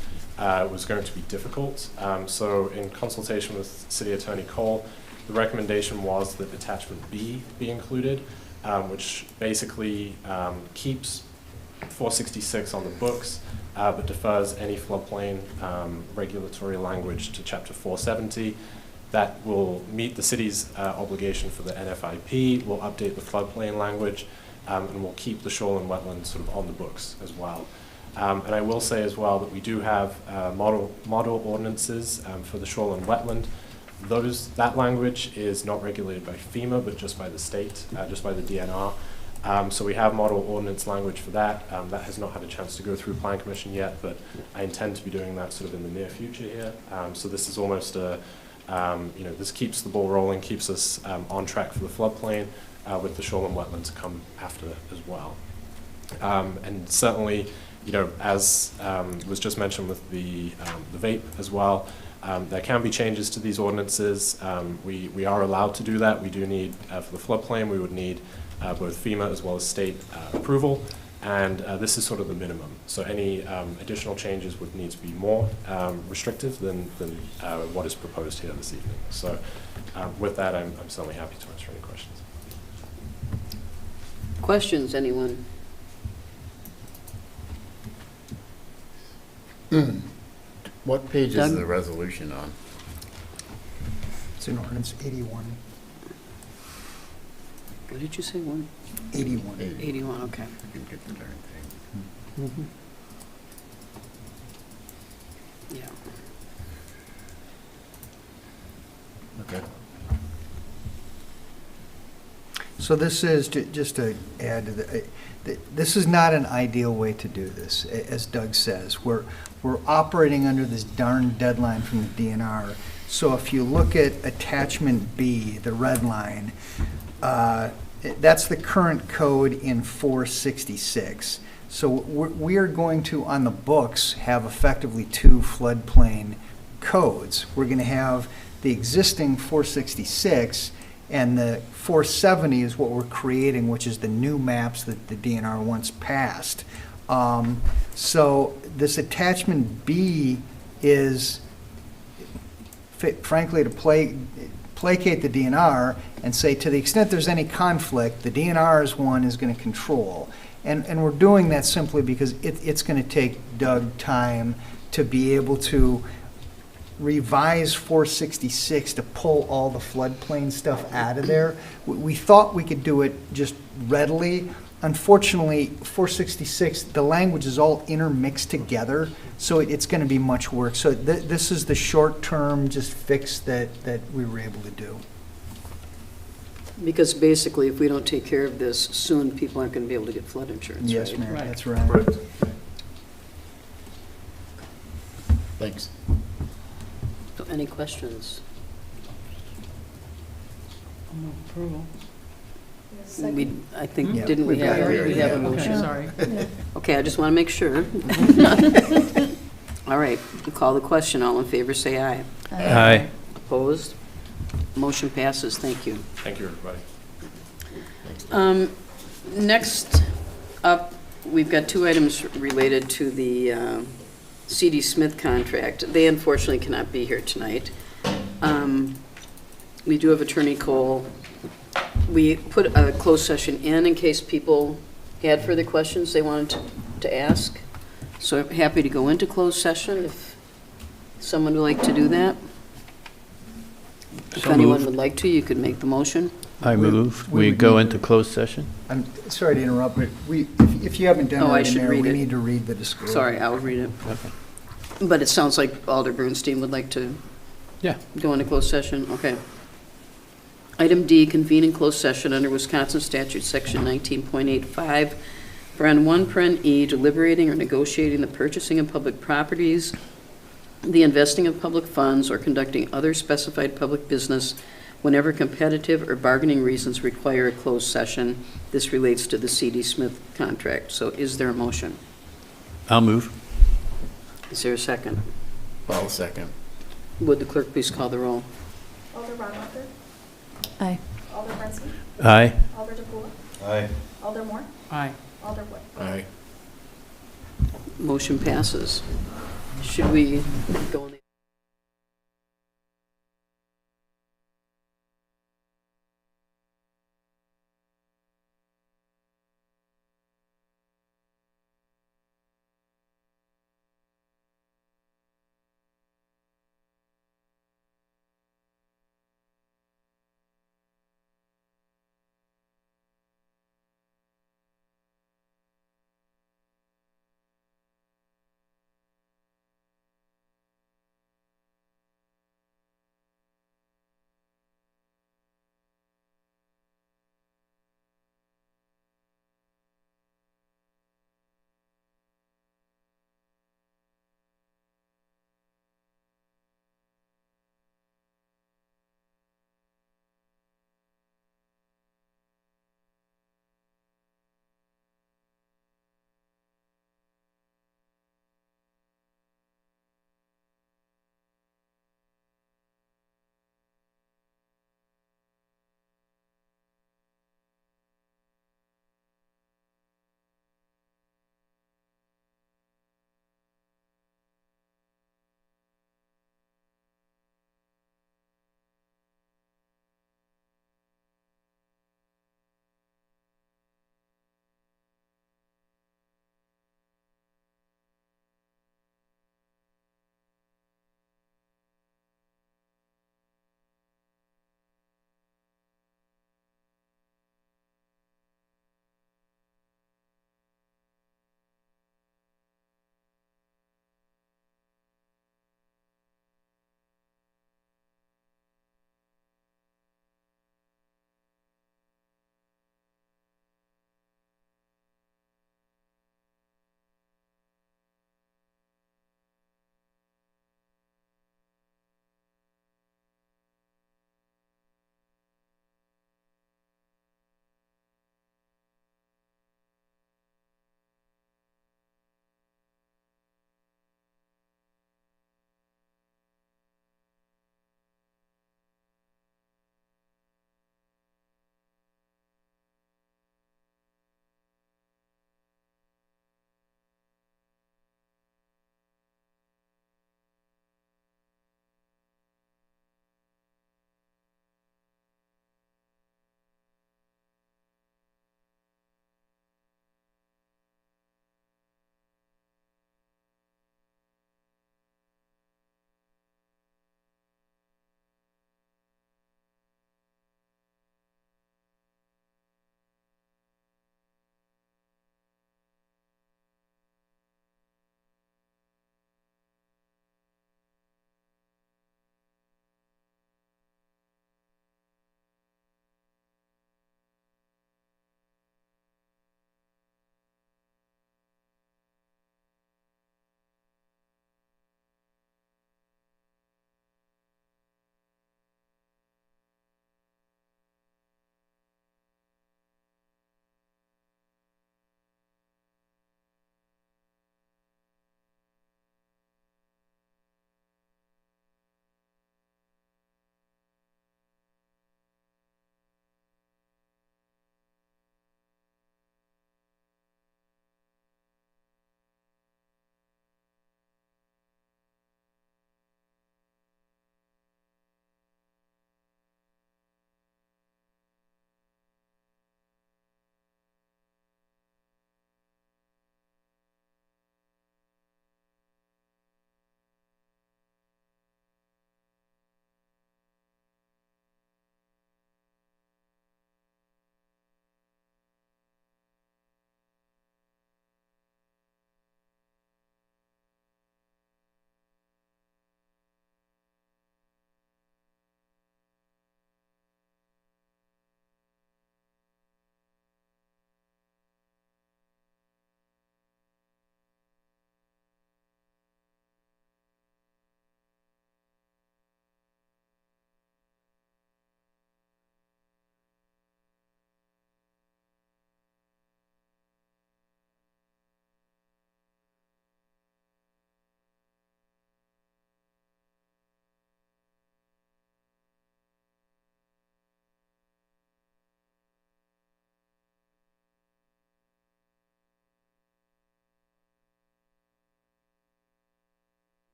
Speaker 15: was going to be difficult. So in consultation with City Attorney Cole, the recommendation was that Attachment B be included, which basically keeps 466 on the books, but defers any floodplain regulatory language to Chapter 470. That will meet the city's obligation for the NFIP, will update the floodplain language, and will keep the shoreline wetlands sort of on the books as well. And I will say as well that we do have model ordinances for the shoreline wetland. That language is not regulated by FEMA, but just by the state, just by the DNR. So we have model ordinance language for that. That has not had a chance to go through Plan Commission yet, but I intend to be doing that sort of in the near future here. So this is almost a, this keeps the ball rolling, keeps us on track for the floodplain, with the shoreline wetlands to come after as well. And certainly, as was just mentioned with the vape as well, there can be changes to these ordinances. We are allowed to do that. We do need, for the floodplain, we would need both FEMA as well as state approval, and this is sort of the minimum. So any additional changes would need to be more restrictive than what is proposed here this evening. So with that, I'm certainly happy to answer any questions.
Speaker 1: Questions, anyone?
Speaker 3: What page
Speaker 1: Doug?
Speaker 3: is the resolution on?
Speaker 16: It's in ordinance 81.
Speaker 1: What did you say,
Speaker 16: 81.
Speaker 1: 81, okay.
Speaker 3: I can get the darn thing.
Speaker 1: Yeah.
Speaker 3: Okay.
Speaker 16: So this is, just to add to this is not an ideal way to do this, as Doug says. We're operating under this darn deadline from the DNR. So if you look at attachment B, the red line, that's the current code in 466. So we are going to, on the books, have effectively two floodplain codes. We're going to have the existing 466, and the 470 is what we're creating, which is the new maps that the DNR once passed. So this attachment B is, frankly, to placate the DNR and say, to the extent there's any conflict, the DNR's one is going to control. And we're doing that simply because it's going to take Doug time to be able to revise 466 to pull all the floodplain stuff out of there. We thought we could do it just readily. Unfortunately, 466, the language is all intermixed together, so it's going to be much work. So this is the short-term just fix that we were able to do.
Speaker 1: Because basically, if we don't take care of this soon, people aren't going to be able to get flood insurance,
Speaker 16: Yes,
Speaker 1: right?
Speaker 16: Mayor, that's right.
Speaker 3: Thanks.
Speaker 1: So any questions?
Speaker 7: Approval.
Speaker 1: I think,
Speaker 16: Yeah,
Speaker 1: didn't we
Speaker 16: we've
Speaker 1: have,
Speaker 16: got it.
Speaker 1: we have a
Speaker 16: Yeah.
Speaker 1: motion?
Speaker 7: Sorry.
Speaker 1: Okay, I just want to make sure. All right, we'll call the question. All in favor, say aye.
Speaker 10: Aye.
Speaker 1: Opposed? Motion passes. Thank you.
Speaker 15: Thank you, everybody.
Speaker 1: Next up, we've got two items related to the C.D. Smith contract. They unfortunately cannot be here tonight. We do have Attorney Cole. We put a closed session in case people had further questions they wanted to ask. So I'm happy to go into closed session if someone would like to do that. If
Speaker 10: So
Speaker 1: anyone
Speaker 10: moved.
Speaker 1: would like to, you could make the motion.
Speaker 10: I move.
Speaker 16: we
Speaker 10: We
Speaker 16: would
Speaker 10: go
Speaker 16: need-
Speaker 10: into closed session?
Speaker 16: I'm sorry to interrupt, but if you haven't done
Speaker 1: Oh, I
Speaker 16: already,
Speaker 1: should
Speaker 16: Mayor,
Speaker 1: read
Speaker 16: we
Speaker 1: it.
Speaker 16: need to read the disclosure.
Speaker 1: Sorry, I'll read it. But it sounds like Alder Bernstein would like to
Speaker 10: Yeah.
Speaker 1: go into closed session, okay. Item D, convene in closed session under Wisconsin statute, section 19.85, for on 1(e), deliberating or negotiating the purchasing of public properties, the investing of public funds, or conducting other specified public business whenever competitive or bargaining reasons require a closed session. This relates to the C.D. Smith contract. So is there a motion?
Speaker 10: I'll move.
Speaker 1: Is there a second?
Speaker 3: I'll second.
Speaker 1: Would the clerk please call the roll?
Speaker 2: Alder Rademacher,
Speaker 6: Aye.
Speaker 2: Alder Bernstein,
Speaker 10: Aye.
Speaker 2: Alder DePula,
Speaker 8: Aye.
Speaker 2: Alder Moore,
Speaker 7: Aye.
Speaker 2: Alder Wood.
Speaker 3: Aye.
Speaker 1: Motion passes. Should we go in the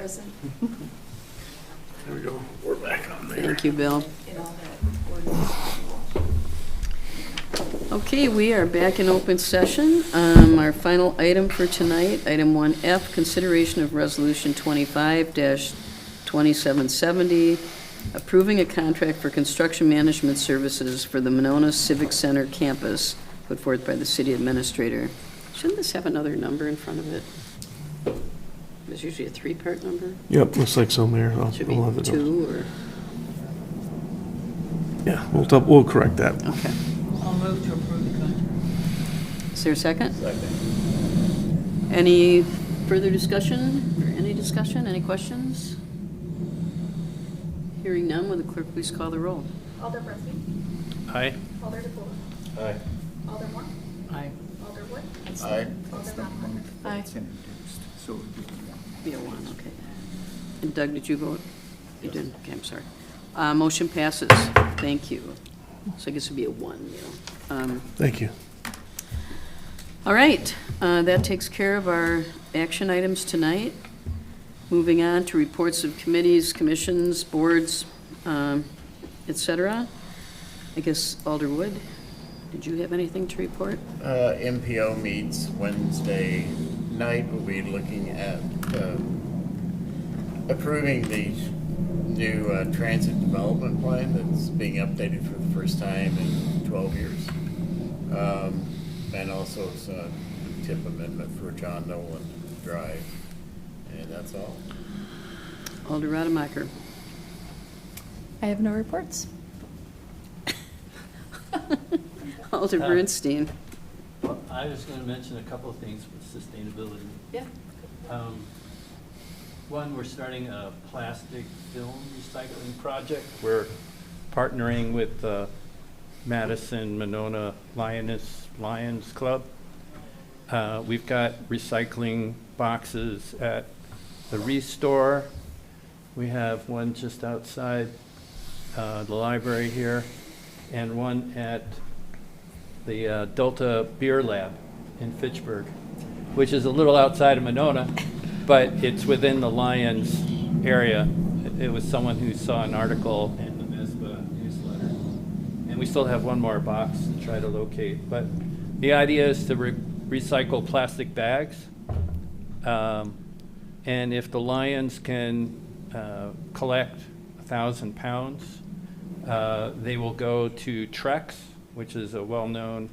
Speaker 2: Present.
Speaker 4: There we go. We're back on there.
Speaker 1: Thank you, Bill.
Speaker 2: In all that ordinance.
Speaker 1: Okay, we are back in open session. Our final item for tonight, item 1F, consideration of resolution 25-2770, approving a contract for construction management services for the Monona Civic Center campus, put forth by the city administrator. Shouldn't this have another number in front of it? There's usually a three-part number.
Speaker 4: Yep, looks like so, Mayor.
Speaker 1: Should
Speaker 4: I'll have
Speaker 1: be
Speaker 4: it.
Speaker 1: two, or,
Speaker 4: Yeah, we'll correct that.
Speaker 1: okay.
Speaker 7: I'll move to approve the contract.
Speaker 1: Is there a second? Any further discussion, or any discussion, any questions? Hearing none, will the clerk please call the roll?
Speaker 2: Alder Brezzi.
Speaker 10: Aye.
Speaker 2: Alder DePula.
Speaker 8: Aye.
Speaker 2: Alder Moore.
Speaker 7: Aye.
Speaker 2: Alder Wood.
Speaker 3: Aye.
Speaker 2: Alder Rodemacher.
Speaker 1: Aye. Be a one, okay. And Doug, did you vote? You did, okay, I'm sorry. Motion passes, thank you. So I guess it'd be a one,
Speaker 4: Thank you.
Speaker 1: All right, that takes care of our action items tonight. Moving on to reports of committees, commissions, boards, et cetera. I guess Alder Wood, did you have anything to report?
Speaker 3: MPO meets Wednesday night. We'll be looking at approving the new transit development plan that's being updated for the first time in 12 years. And also it's a tip amendment for John Nolan Drive. And that's all.
Speaker 1: Alder Rademacher.
Speaker 6: I have no reports.
Speaker 1: Alder Bernstein.
Speaker 10: Well, I was going to mention a couple of things with sustainability.
Speaker 1: Yeah.
Speaker 10: One, we're starting a plastic film recycling project. We're partnering with Madison Monona Lions Club. We've got recycling boxes at the Restore. We have one just outside the library here, and one at the Delta Beer Lab in Fitchburg, which is a little outside of Monona, but it's within the Lions area. It was someone who saw an article in the MESBA newsletter. And we still have one more box to try to locate. But the idea is to recycle plastic bags. And if the Lions can collect 1,000 pounds, they will go to Trex, which is a well-known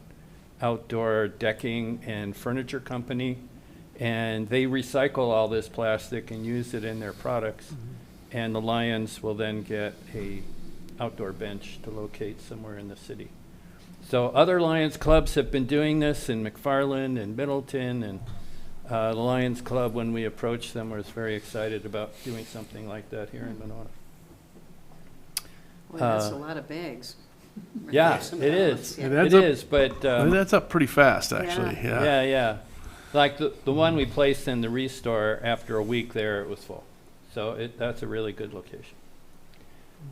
Speaker 10: outdoor decking and furniture company, and they recycle all this plastic and use it in their products. Mm-hmm. And the Lions will then get a outdoor bench to locate somewhere in the city. So other Lions clubs have been doing this in McFarland and Middleton, and the Lions Club, when we approached them, was very excited about doing something like that here in Monona.
Speaker 1: Well, that's a lot of bags.
Speaker 10: Yeah, it is.
Speaker 1: Yeah.
Speaker 10: It is, but
Speaker 4: That's up pretty fast, actually. Yeah.
Speaker 10: yeah. Like the one we placed in the Restore, after a week there, it was full. So that's a really good location.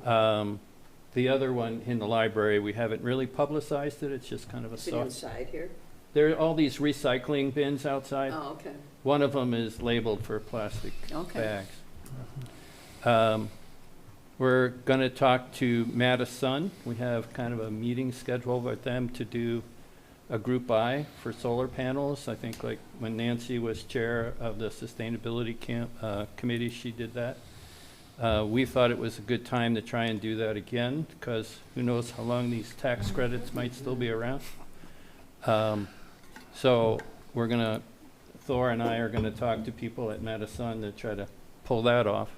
Speaker 10: The other one in the library, we haven't really publicized it. It's just kind of a
Speaker 1: Is it
Speaker 10: soft.
Speaker 1: inside here?
Speaker 10: There are all these recycling bins outside.
Speaker 1: Oh, okay.
Speaker 10: One of them is labeled for plastic
Speaker 1: Okay.
Speaker 10: bags. We're going to talk to Madison. We have kind of a meeting scheduled with them to do a group buy for solar panels. I think like when Nancy was chair of the sustainability committee, she did that. We thought it was a good time to try and do that again, because who knows how long these tax credits might still be around. So we're going to, Thor and I are going to talk to people at Madison to try to pull that off.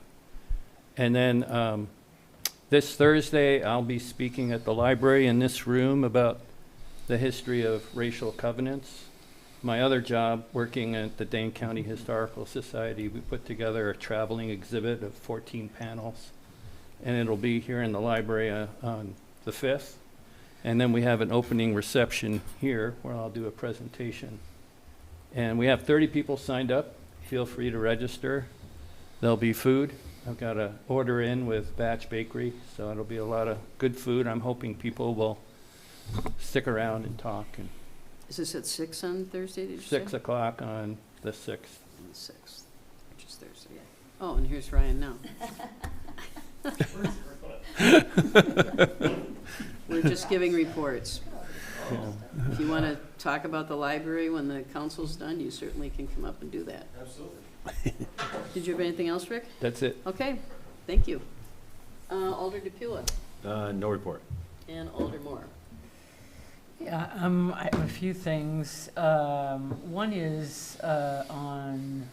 Speaker 10: And then this Thursday, I'll be speaking at the library in this room about the history of racial covenants. My other job, working at the Dane County Historical Society, we put together a traveling exhibit of 14 panels, and it'll be here in the library on the 5th. And then we have an opening reception here where I'll do a presentation. And we have 30 people signed up. Feel free to register. There'll be food. I've got to order in with Batch Bakery, so it'll be a lot of good food. I'm hoping people will stick around and talk. And
Speaker 1: Is this at 6 on Thursday, did you say?
Speaker 10: 6 o'clock on the 6th.
Speaker 1: On the 6th, which is Thursday, yeah. Oh, and here's Ryan now. We're just giving reports. If you want to talk about the library when the council's done, you certainly can come up and do that. Absolutely. Did you have anything else, Rick?
Speaker 10: That's it.
Speaker 1: Okay, thank you. Alder DePula
Speaker 10: No report.
Speaker 1: and Alder Moore.
Speaker 7: Yeah, I have a few things. One is on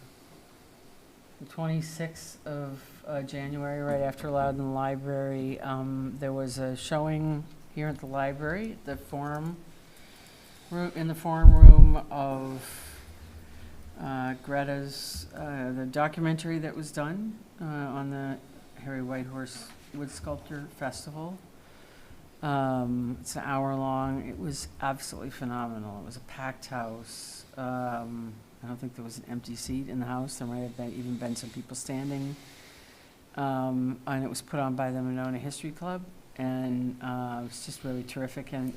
Speaker 7: the 26th of January, right after Loudon Library, there was a showing here at the library, the forum room, in the forum room of Greta's the documentary that was done on the Harry Whitehorse Wood Sculpture Festival. It's an hour long. It was absolutely phenomenal. It was a packed house. I don't think there was an empty seat in the house. There might have even been some people standing. And it was put on by the Monona History Club, and it's just really terrific. And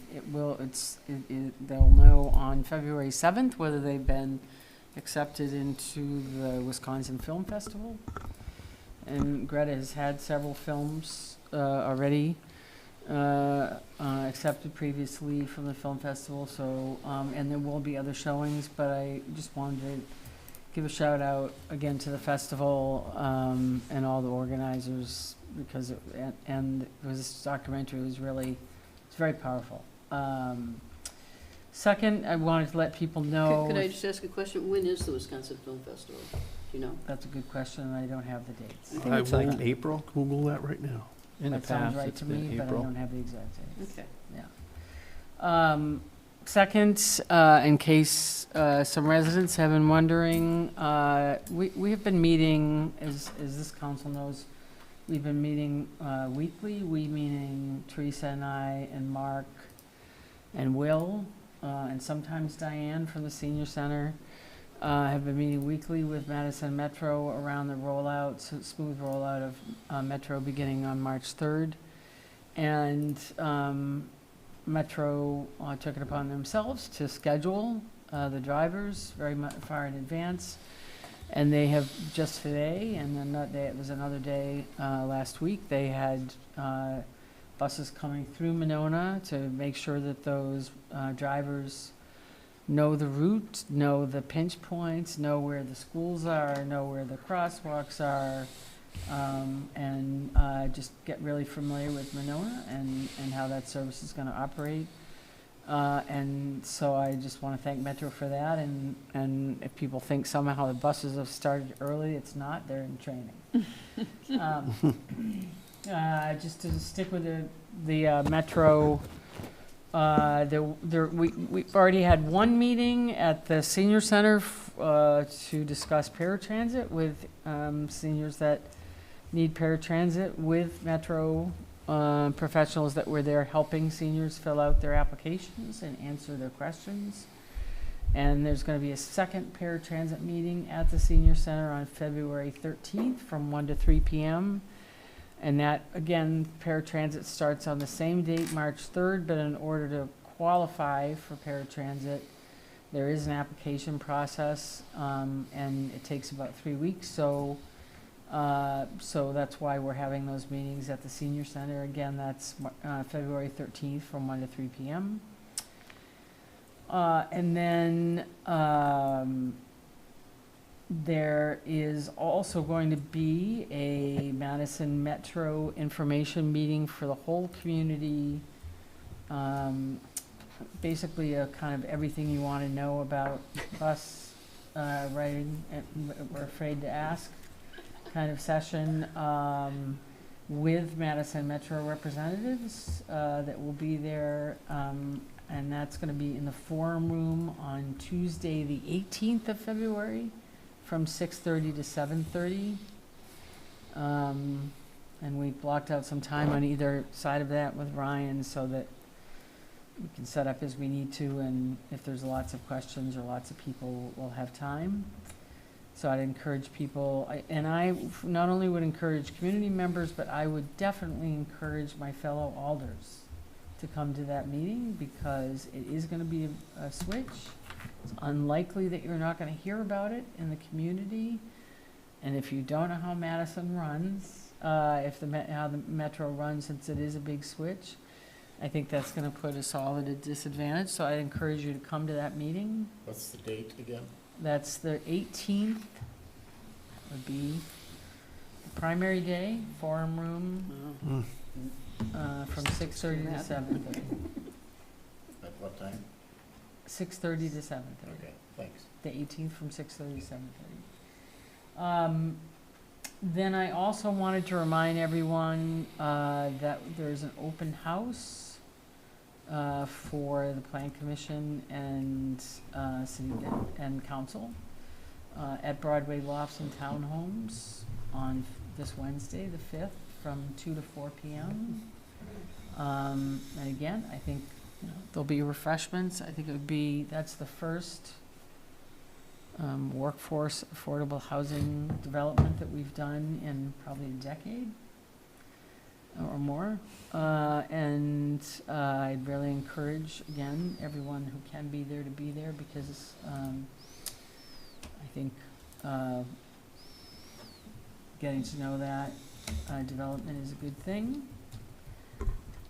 Speaker 7: they'll know on February 7th whether they've been accepted into the Wisconsin Film Festival. And Greta has had several films already accepted previously from the film festival, so and there will be other showings, but I just wanted to give a shout out again to the festival and all the organizers, because this documentary was it's very powerful. Second, I wanted to let people know.
Speaker 1: Could I just ask a question? When is the Wisconsin Film Festival? Do you know?
Speaker 7: That's a good question, and I don't have the dates.
Speaker 4: I think it's like April. Google that right now.
Speaker 10: In the
Speaker 7: That sounds
Speaker 10: past,
Speaker 7: right
Speaker 10: it's
Speaker 7: to
Speaker 10: been
Speaker 7: me, but I
Speaker 10: April.
Speaker 7: don't have the exact dates.
Speaker 1: Okay.
Speaker 7: Yeah. Second, in case some residents have been wondering, we have been meeting, as this council knows, we've been meeting weekly. We, meaning Teresa and I and Mark and Will, and sometimes Diane from the Senior Center, have been meeting weekly with Madison Metro around the smooth rollout of Metro beginning on March 3rd. And Metro took it upon themselves to schedule the drivers very far in advance. And they have just today, and then it was another day last week, they had buses coming through Monona to make sure that those drivers know the route, know the pinch points, know where the schools are, know where the crosswalks are, and just get really familiar with Monona and how that service is going to operate. And so I just want to thank Metro for that. And if people think somehow the buses have started early, it's not. They're in training. Just to stick with the Metro. We've already had one meeting at the Senior Center to discuss paratransit with seniors that need paratransit, with Metro professionals that were there helping seniors fill out their applications and answer their questions. And there's going to be a second paratransit meeting at the Senior Center on February 13th from 1 to 3 p.m. And that, again, paratransit starts on the same date, March 3rd, but in order to qualify for paratransit, there is an application process, and it takes about 3 weeks. So that's why we're having those meetings at the Senior Center. Again, that's February 13th from 1 to 3 p.m. And then there is also going to be a Madison Metro information meeting for the whole community. Basically a kind of everything you want to know about bus riding, we're afraid to ask kind of session with Madison Metro representatives that will be there. And that's going to be in the Forum Room on Tuesday, the 18th of February, from 6:30 to 7:30. And we blocked out some time on either side of that with Ryan so that we can set up as we need to, and if there's lots of questions or lots of people, we'll have time. So I'd encourage people, I not only would encourage community members, but I would definitely encourage my fellow alders to come to that meeting, because it is going to be a switch. It's unlikely that you're not going to hear about it in the community. And if you don't know how Madison runs, how the Metro runs, since it is a big switch, I think that's gonna put us all at a disadvantage, so I encourage you to come to that meeting.
Speaker 3: What's the date again?
Speaker 7: That's the 18th, would be the primary day, forum room, from 6:30 to 7:30.
Speaker 3: At what time?
Speaker 7: 6:30 to 7:30.
Speaker 3: Okay, thanks.
Speaker 7: The 18th from 6:30 to 7:30. Then I also wanted to remind everyone that there's an open house for the Plan Commission and City and Council at Broadway Lofts and Townhomes on this Wednesday, the 5th, from 2 to 4 p.m. And again, I think there'll be refreshments. I think that's the first workforce affordable housing development that we've done in probably a decade or more. And I'd really encourage, again, everyone who can be there to be there, because I think getting to know that development is a good thing.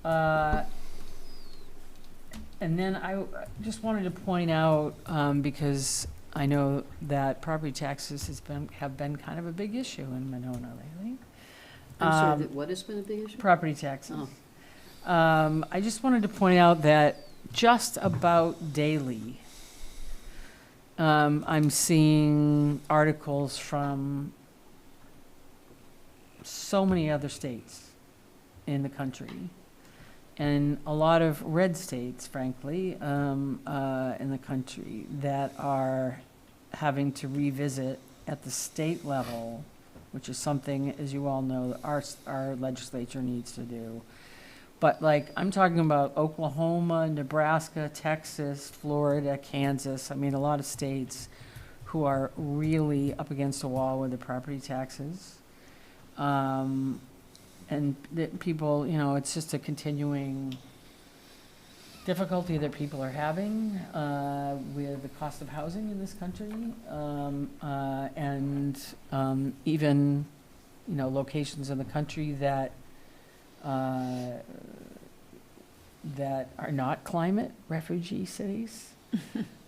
Speaker 7: And then I just wanted to point out, because I know that property taxes have been kind of a big issue in Monona lately.
Speaker 1: I'm sorry, what has been a big issue?
Speaker 7: Property taxes. I just wanted to point out that just about daily, I'm seeing articles from so many other states in the country, and a lot of red states, frankly, in the country, that are having to revisit at the state level, which is something, as you all know, our legislature needs to do. But I'm talking about Oklahoma, Nebraska, Texas, Florida, Kansas. I mean, a lot of states who are really up against a wall with the property taxes. And that people, it's just a continuing difficulty that people are having with the cost of housing in this country, and even, locations in the country that are not climate refugee cities,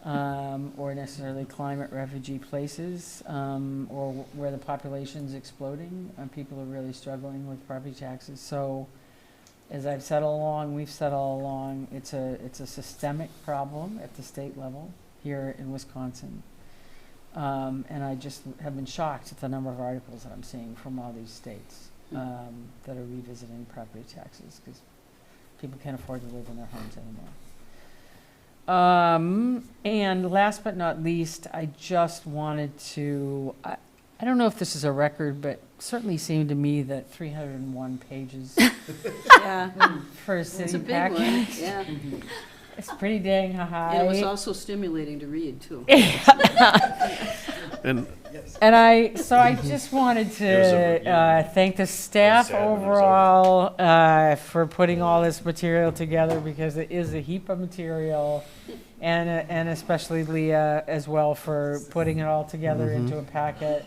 Speaker 7: or necessarily climate refugee places, or where the population's exploding, and people are really struggling with property taxes. So, as I've said all along, we've said all along, it's a systemic problem at the state level here in Wisconsin. And I just have been shocked at the number of articles that I'm seeing from all these states that are revisiting property taxes, because people can't afford to live in their homes anymore. And last but not least, I just wanted to, I don't know if this is a record, but certainly seemed to me that 301 pages
Speaker 1: Yeah,
Speaker 7: for a
Speaker 1: it's a
Speaker 7: city
Speaker 1: big
Speaker 7: packet.
Speaker 1: one, yeah.
Speaker 7: It's pretty dang high.
Speaker 1: And it was also stimulating to read, too.
Speaker 4: And
Speaker 7: And I just wanted to thank the staff overall for putting all this material together, because it is a heap of material, and especially Leah as well for putting it all together into a packet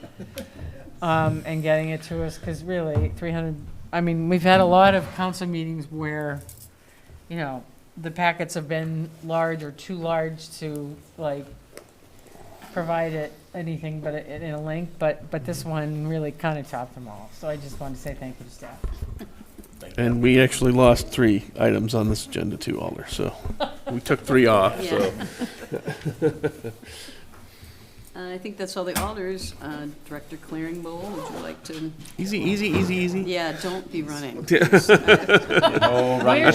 Speaker 7: and getting it to us, because really 300, I mean, we've had a lot of council meetings where, the packets have been large or too large to provide it anything but in a link, but this one really kind of topped them all. So I just wanted to say thank you to staff.
Speaker 4: And we actually lost 3 items on this agenda too, Alder, so we took 3 off, so.
Speaker 1: I think that's all the alders. Director Clearingbowl, would you like to?
Speaker 4: Easy.
Speaker 1: Yeah, don't be running.
Speaker 4: It's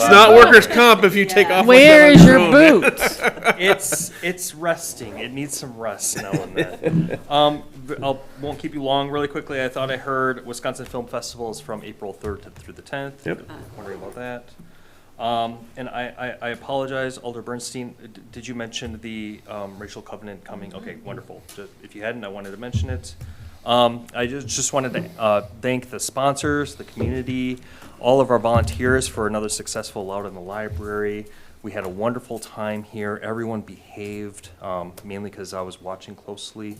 Speaker 4: not workers' comp if you take off.
Speaker 7: Where is your boots?
Speaker 17: It's resting. It needs some rest now and then. Won't keep you long. Really quickly, I thought I heard Wisconsin Film Festival is from April 3rd through the 10th.
Speaker 4: Yep.
Speaker 17: Wondering about that. And I apologize, Alder Bernstein. Did you mention the racial covenant coming? Okay, wonderful. If you hadn't, I wanted to mention it. I just wanted to thank the sponsors, the community, all of our volunteers for another successful Loud in the Library. We had a wonderful time here. Everyone behaved, mainly because I was watching closely.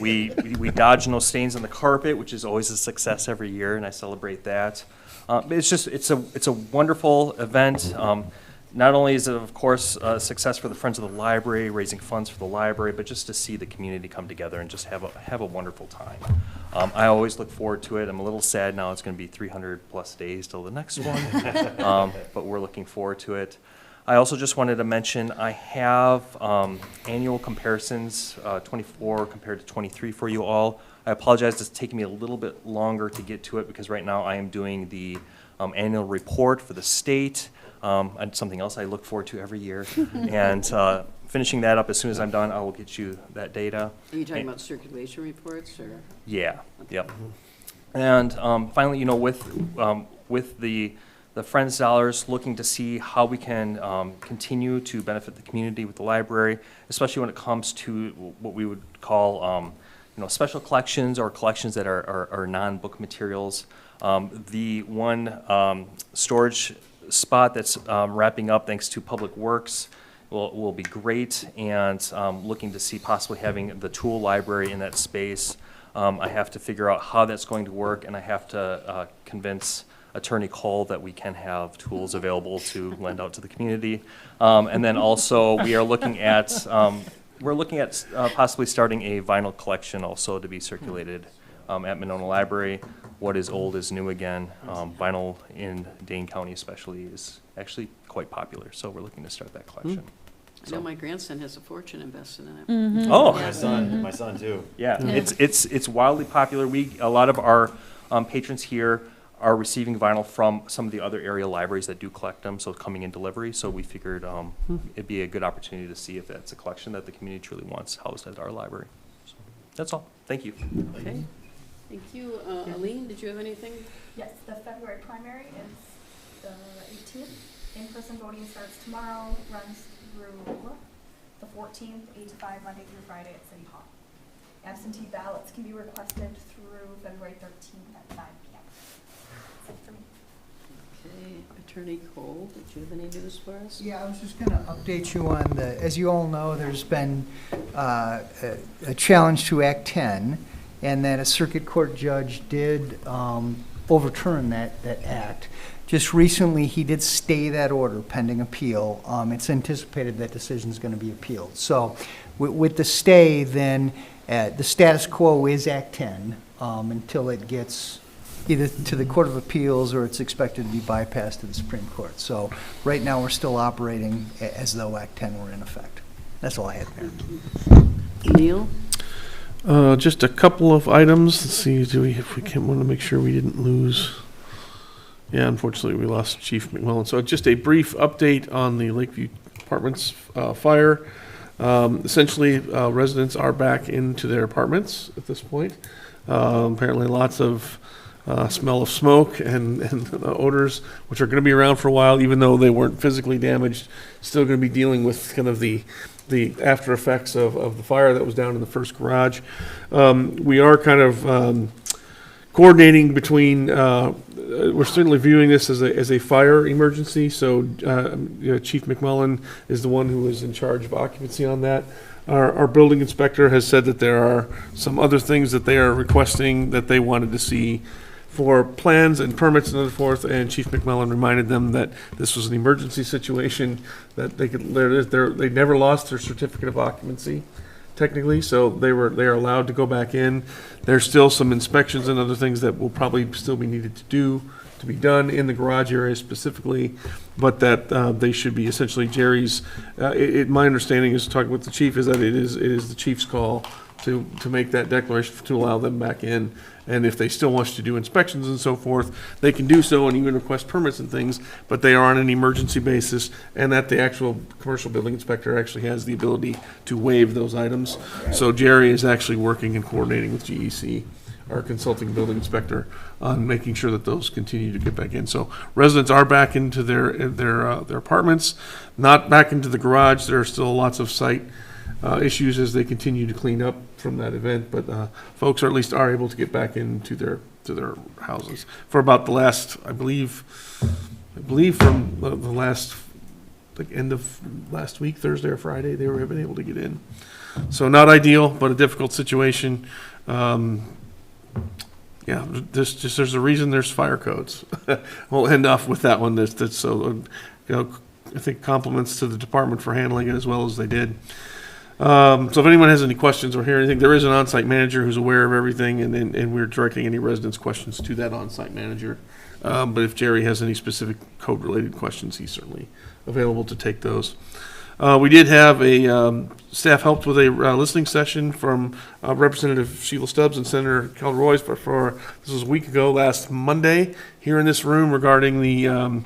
Speaker 17: We dodged no stains on the carpet, which is always a success every year, and I celebrate that. But it's a wonderful event. Not only is it, of course, a success for the Friends of the Library, raising funds for the library, but just to see the community come together and just have a wonderful time. I always look forward to it. I'm a little sad now it's going to be 300+ days till the next one, but we're looking forward to it. I also just wanted to mention I have annual comparisons, 24 compared to 23 for you all. I apologize, it's taking me a little bit longer to get to it because right now I am doing the annual report for the state. And something else I look forward to every year. And finishing that up, as soon as I'm done, I will get you that data.
Speaker 1: Are you talking about circulation reports, or?
Speaker 17: Yeah, yep. And finally, you know, with the Friends dollars, looking to see how we can continue to benefit the community with the library, especially when it comes to what we would call, you know, special collections or collections that are non-book materials. The one storage spot that's wrapping up thanks to Public Works will be great, and looking to see possibly having the tool library in that space. I have to figure out how that's going to work, and I have to convince Attorney Cole that we can have tools available to lend out to the community. And then also we are looking at possibly starting a vinyl collection also to be circulated at Monona Library. What is old is new again. Vinyl in Dane County especially is actually quite popular, so we're looking to start that collection.
Speaker 1: I know my grandson has a fortune invested in it.
Speaker 6: Mm-hmm.
Speaker 17: Oh,
Speaker 8: My son too.
Speaker 17: Yeah, it's wildly popular. A lot of our patrons here are receiving vinyl from some of the other area libraries that do collect them, so coming in delivery. So we figured it'd be a good opportunity to see if that's a collection that the community truly wants housed at our library. So that's all. Thank you.
Speaker 1: Okay. Thank you. Aline, did you have anything?
Speaker 2: Yes, the February primary is the 18th. In-person voting starts tomorrow, runs through the 14th, 8 to 5, Monday through Friday at City Hall. Absentee ballots can be requested through February 13th at 5 p.m. That's it for me.
Speaker 1: Okay, Attorney Cole, did you have any news for us?
Speaker 16: Yeah, I was just going to update you on as you all know, there's been a challenge to Act 10, and that a circuit court judge did overturn that act. Just recently, he did stay that order pending appeal. It's anticipated that decision is going to be appealed. So with the stay, then the status quo is Act 10 until it gets either to the Court of Appeals or it's expected to be bypassed to the Supreme Court. So right now, we're still operating as though Act 10 were in effect. That's all I had there.
Speaker 1: Neil?
Speaker 4: Just a couple of items. Let's see, if we can want to make sure we didn't lose. Yeah, unfortunately, we lost Chief McMillan. So just a brief update on the Lakeview Apartments fire. Essentially, residents are back into their apartments at this point. Apparently, lots of smell of smoke and odors, which are going to be around for a while, even though they weren't physically damaged. Still going to be dealing with kind of the after effects of the fire that was down in the first garage. We are kind of coordinating between, we're certainly viewing this as a fire emergency, so Chief McMullen is the one who is in charge of occupancy on that. Our building inspector has said that there are some other things that they are requesting that they wanted to see for plans and permits and so forth, and Chief McMillan reminded them that this was an emergency situation, that they never lost their certificate of occupancy, technically, so they are allowed to go back in. There's still some inspections and other things that will probably still be needed to be done in the garage area specifically, but that they should be essentially Jerry's. My understanding is, talking with the chief, is that it is the chief's call to make that declaration to allow them back in. And if they still want to do inspections and so forth, they can do so and even request permits and things, but they are on an emergency basis, and that the actual commercial building inspector actually has the ability to waive those items. So Jerry is actually working and coordinating with GEC, our consulting building inspector, on making sure that those continue to get back in. So residents are back into their apartments, not back into the garage. There are still lots of site issues as they continue to clean up from that event, but folks are at least able to get back into their houses for about the last, I believe from the last like end of last week, Thursday or Friday, they were been able to get in. So not ideal, but a difficult situation. Yeah, there's a reason there's fire codes. We'll end off with that one. That's so, I think compliments to the department for handling it as well as they did. So if anyone has any questions or hear anything, there is an on-site manager who's aware of everything, and we're directing any residents' questions to that on-site manager. But if Jerry has any specific code-related questions, he's certainly available to take those. We did have a staff helped with a listening session from Representative Sheila Stubbs and Senator Cal Royce, but this was a week ago, last Monday, here in this room regarding the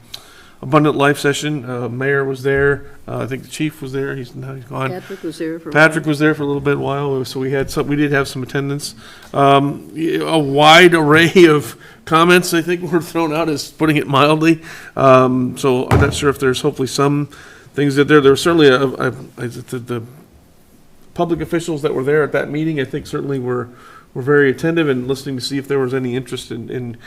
Speaker 4: Abundant Life session. Mayor was there. I think the chief was there. He's gone.
Speaker 1: Patrick was there for
Speaker 4: Patrick was there for a little bit while, so we did have some attendance. A wide array of comments, I think, were thrown out, as putting it mildly. So I'm not sure if there's hopefully some things that there were certainly the public officials that were there at that meeting, I think certainly were very attentive and listening to see if there was any interest in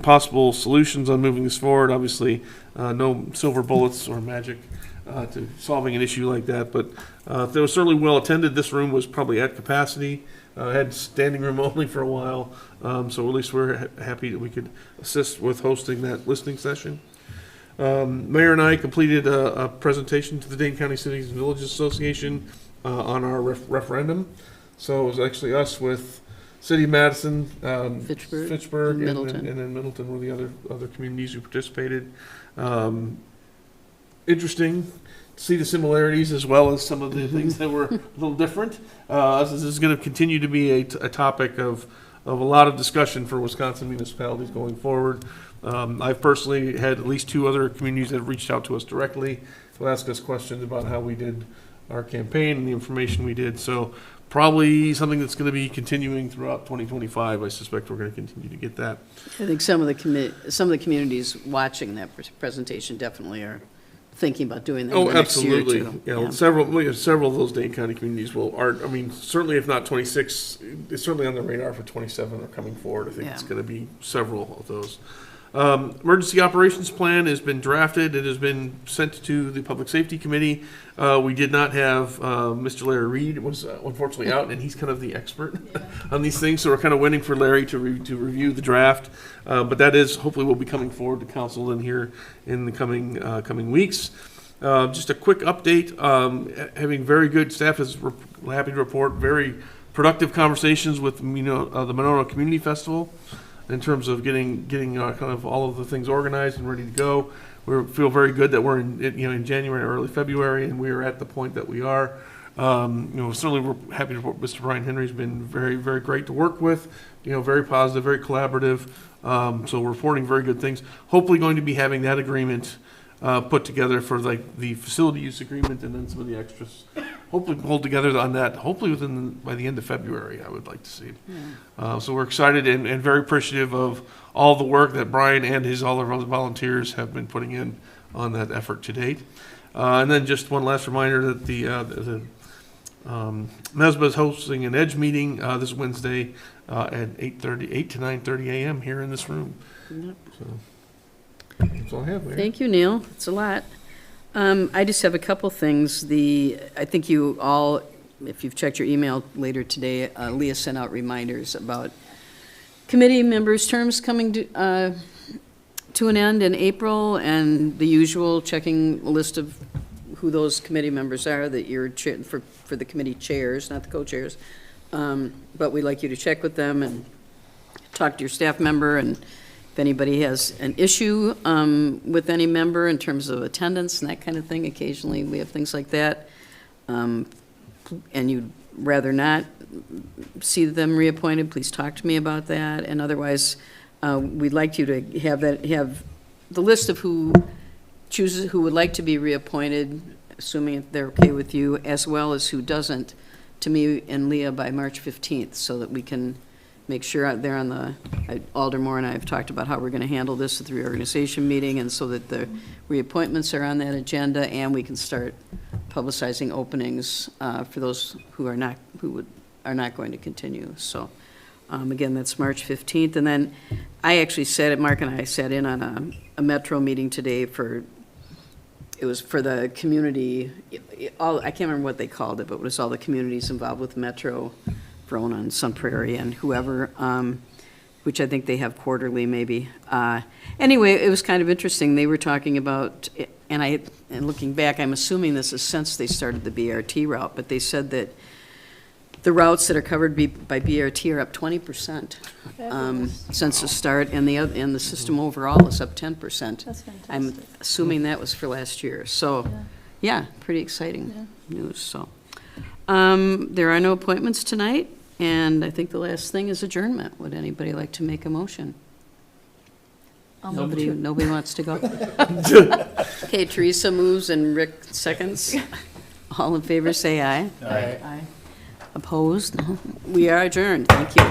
Speaker 4: possible solutions on moving this forward. Obviously, no silver bullets or magic to solving an issue like that, but they were certainly well attended. This room was probably at capacity, had standing room only for a while, so at least we're happy that we could assist with hosting that listening session. Mayor and I completed a presentation to the Dane County Cities and Villages Association on our referendum. So it was actually us with City of Madison, Fitchburg, and then Middleton were the other communities who participated. Interesting to see the similarities as well as some of the things that were a little different. This is going to continue to be a topic of a lot of discussion for Wisconsin municipalities going forward. I've personally had at least 2 other communities that have reached out to us directly to ask us questions about how we did our campaign and the information we did. So probably something that's going to be continuing throughout 2025. I suspect we're going to continue to get that.
Speaker 1: I think some of the communities watching that presentation definitely are thinking about doing that.
Speaker 4: Oh,
Speaker 1: next year
Speaker 4: absolutely.
Speaker 1: too.
Speaker 4: Yeah. Several of those Dane County communities certainly if not 26, it's certainly on the radar for 27 are coming forward. I think it's going to be several of those. Emergency operations plan has been drafted. It has been sent to the Public Safety Committee. We did not have Mr. Larry Reed was unfortunately out, and he's kind of the expert on these things. So we're kind of waiting for Larry to review the draft. But that is hopefully will be coming forward to council in here in the coming weeks. Just a quick update. Having very good staff is happy to report very productive conversations with the Monona Community Festival. In terms of getting kind of all of the things organized and ready to go. We feel very good that we're in January, early February, and we are at the point that we are. Certainly we're happy to report Mr. Brian Henry's been very, very great to work with, very positive, very collaborative. So we're reporting very good things. Hopefully going to be having that agreement put together for like the facility use agreement and then some of the extras. Hopefully pulled together on that, hopefully by the end of February, I would like to see.
Speaker 1: Yeah.
Speaker 4: So we're excited and very appreciative of all the work that Brian and all of our volunteers have been putting in on that effort to date. And then just one last reminder that the MESBA is hosting an EDGE meeting this Wednesday at 8 to 9:30 a.m. here in this room.
Speaker 1: Yep.
Speaker 4: So that's all I have, Mayor.
Speaker 1: Thank you, Neil. It's a lot. I just have a couple things. I think you all, if you've checked your email later today, Leah sent out reminders about committee members' terms coming to an end in April, and the usual checking list of who those committee members are that you're for the committee chairs, not the co-chairs. But we'd like you to check with them and talk to your staff member, and if anybody has an issue with any member in terms of attendance and that kind of thing, occasionally we have things like that, and you'd rather not see them reappointed, please talk to me about that. And otherwise, we'd like you to have the list of who would like to be reappointed, assuming they're okay with you, as well as who doesn't, to me and Leah by March 15th, so that we can make sure out there Alder Moore and I have talked about how we're going to handle this at the reorganization meeting, and so that the reappointments are on that agenda, and we can start publicizing openings for those who are not going to continue. So again, that's March 15th. And then I actually Mark and I sat in on a Metro meeting today for it was for the community, I can't remember what they called it, but it was all the communities involved with Metro, Verona and Sun Prairie and whoever, which I think they have quarterly maybe. Anyway, it was kind of interesting. They were talking about, and looking back, I'm assuming this is since they started the BRT route, but they said that the routes that are covered by BRT are up 20% since the start, and the system overall is up 10%.
Speaker 6: That's fantastic.
Speaker 1: I'm assuming that was for last year. So, yeah, pretty exciting news. So, there are no appointments tonight, and I think the last thing is adjournment. Would anybody like to make a motion? Nobody wants to go? Okay, Teresa moves and Rick seconds. All in favor, say aye.
Speaker 10: Aye.
Speaker 1: Opposed? No. We are adjourned. Thank you.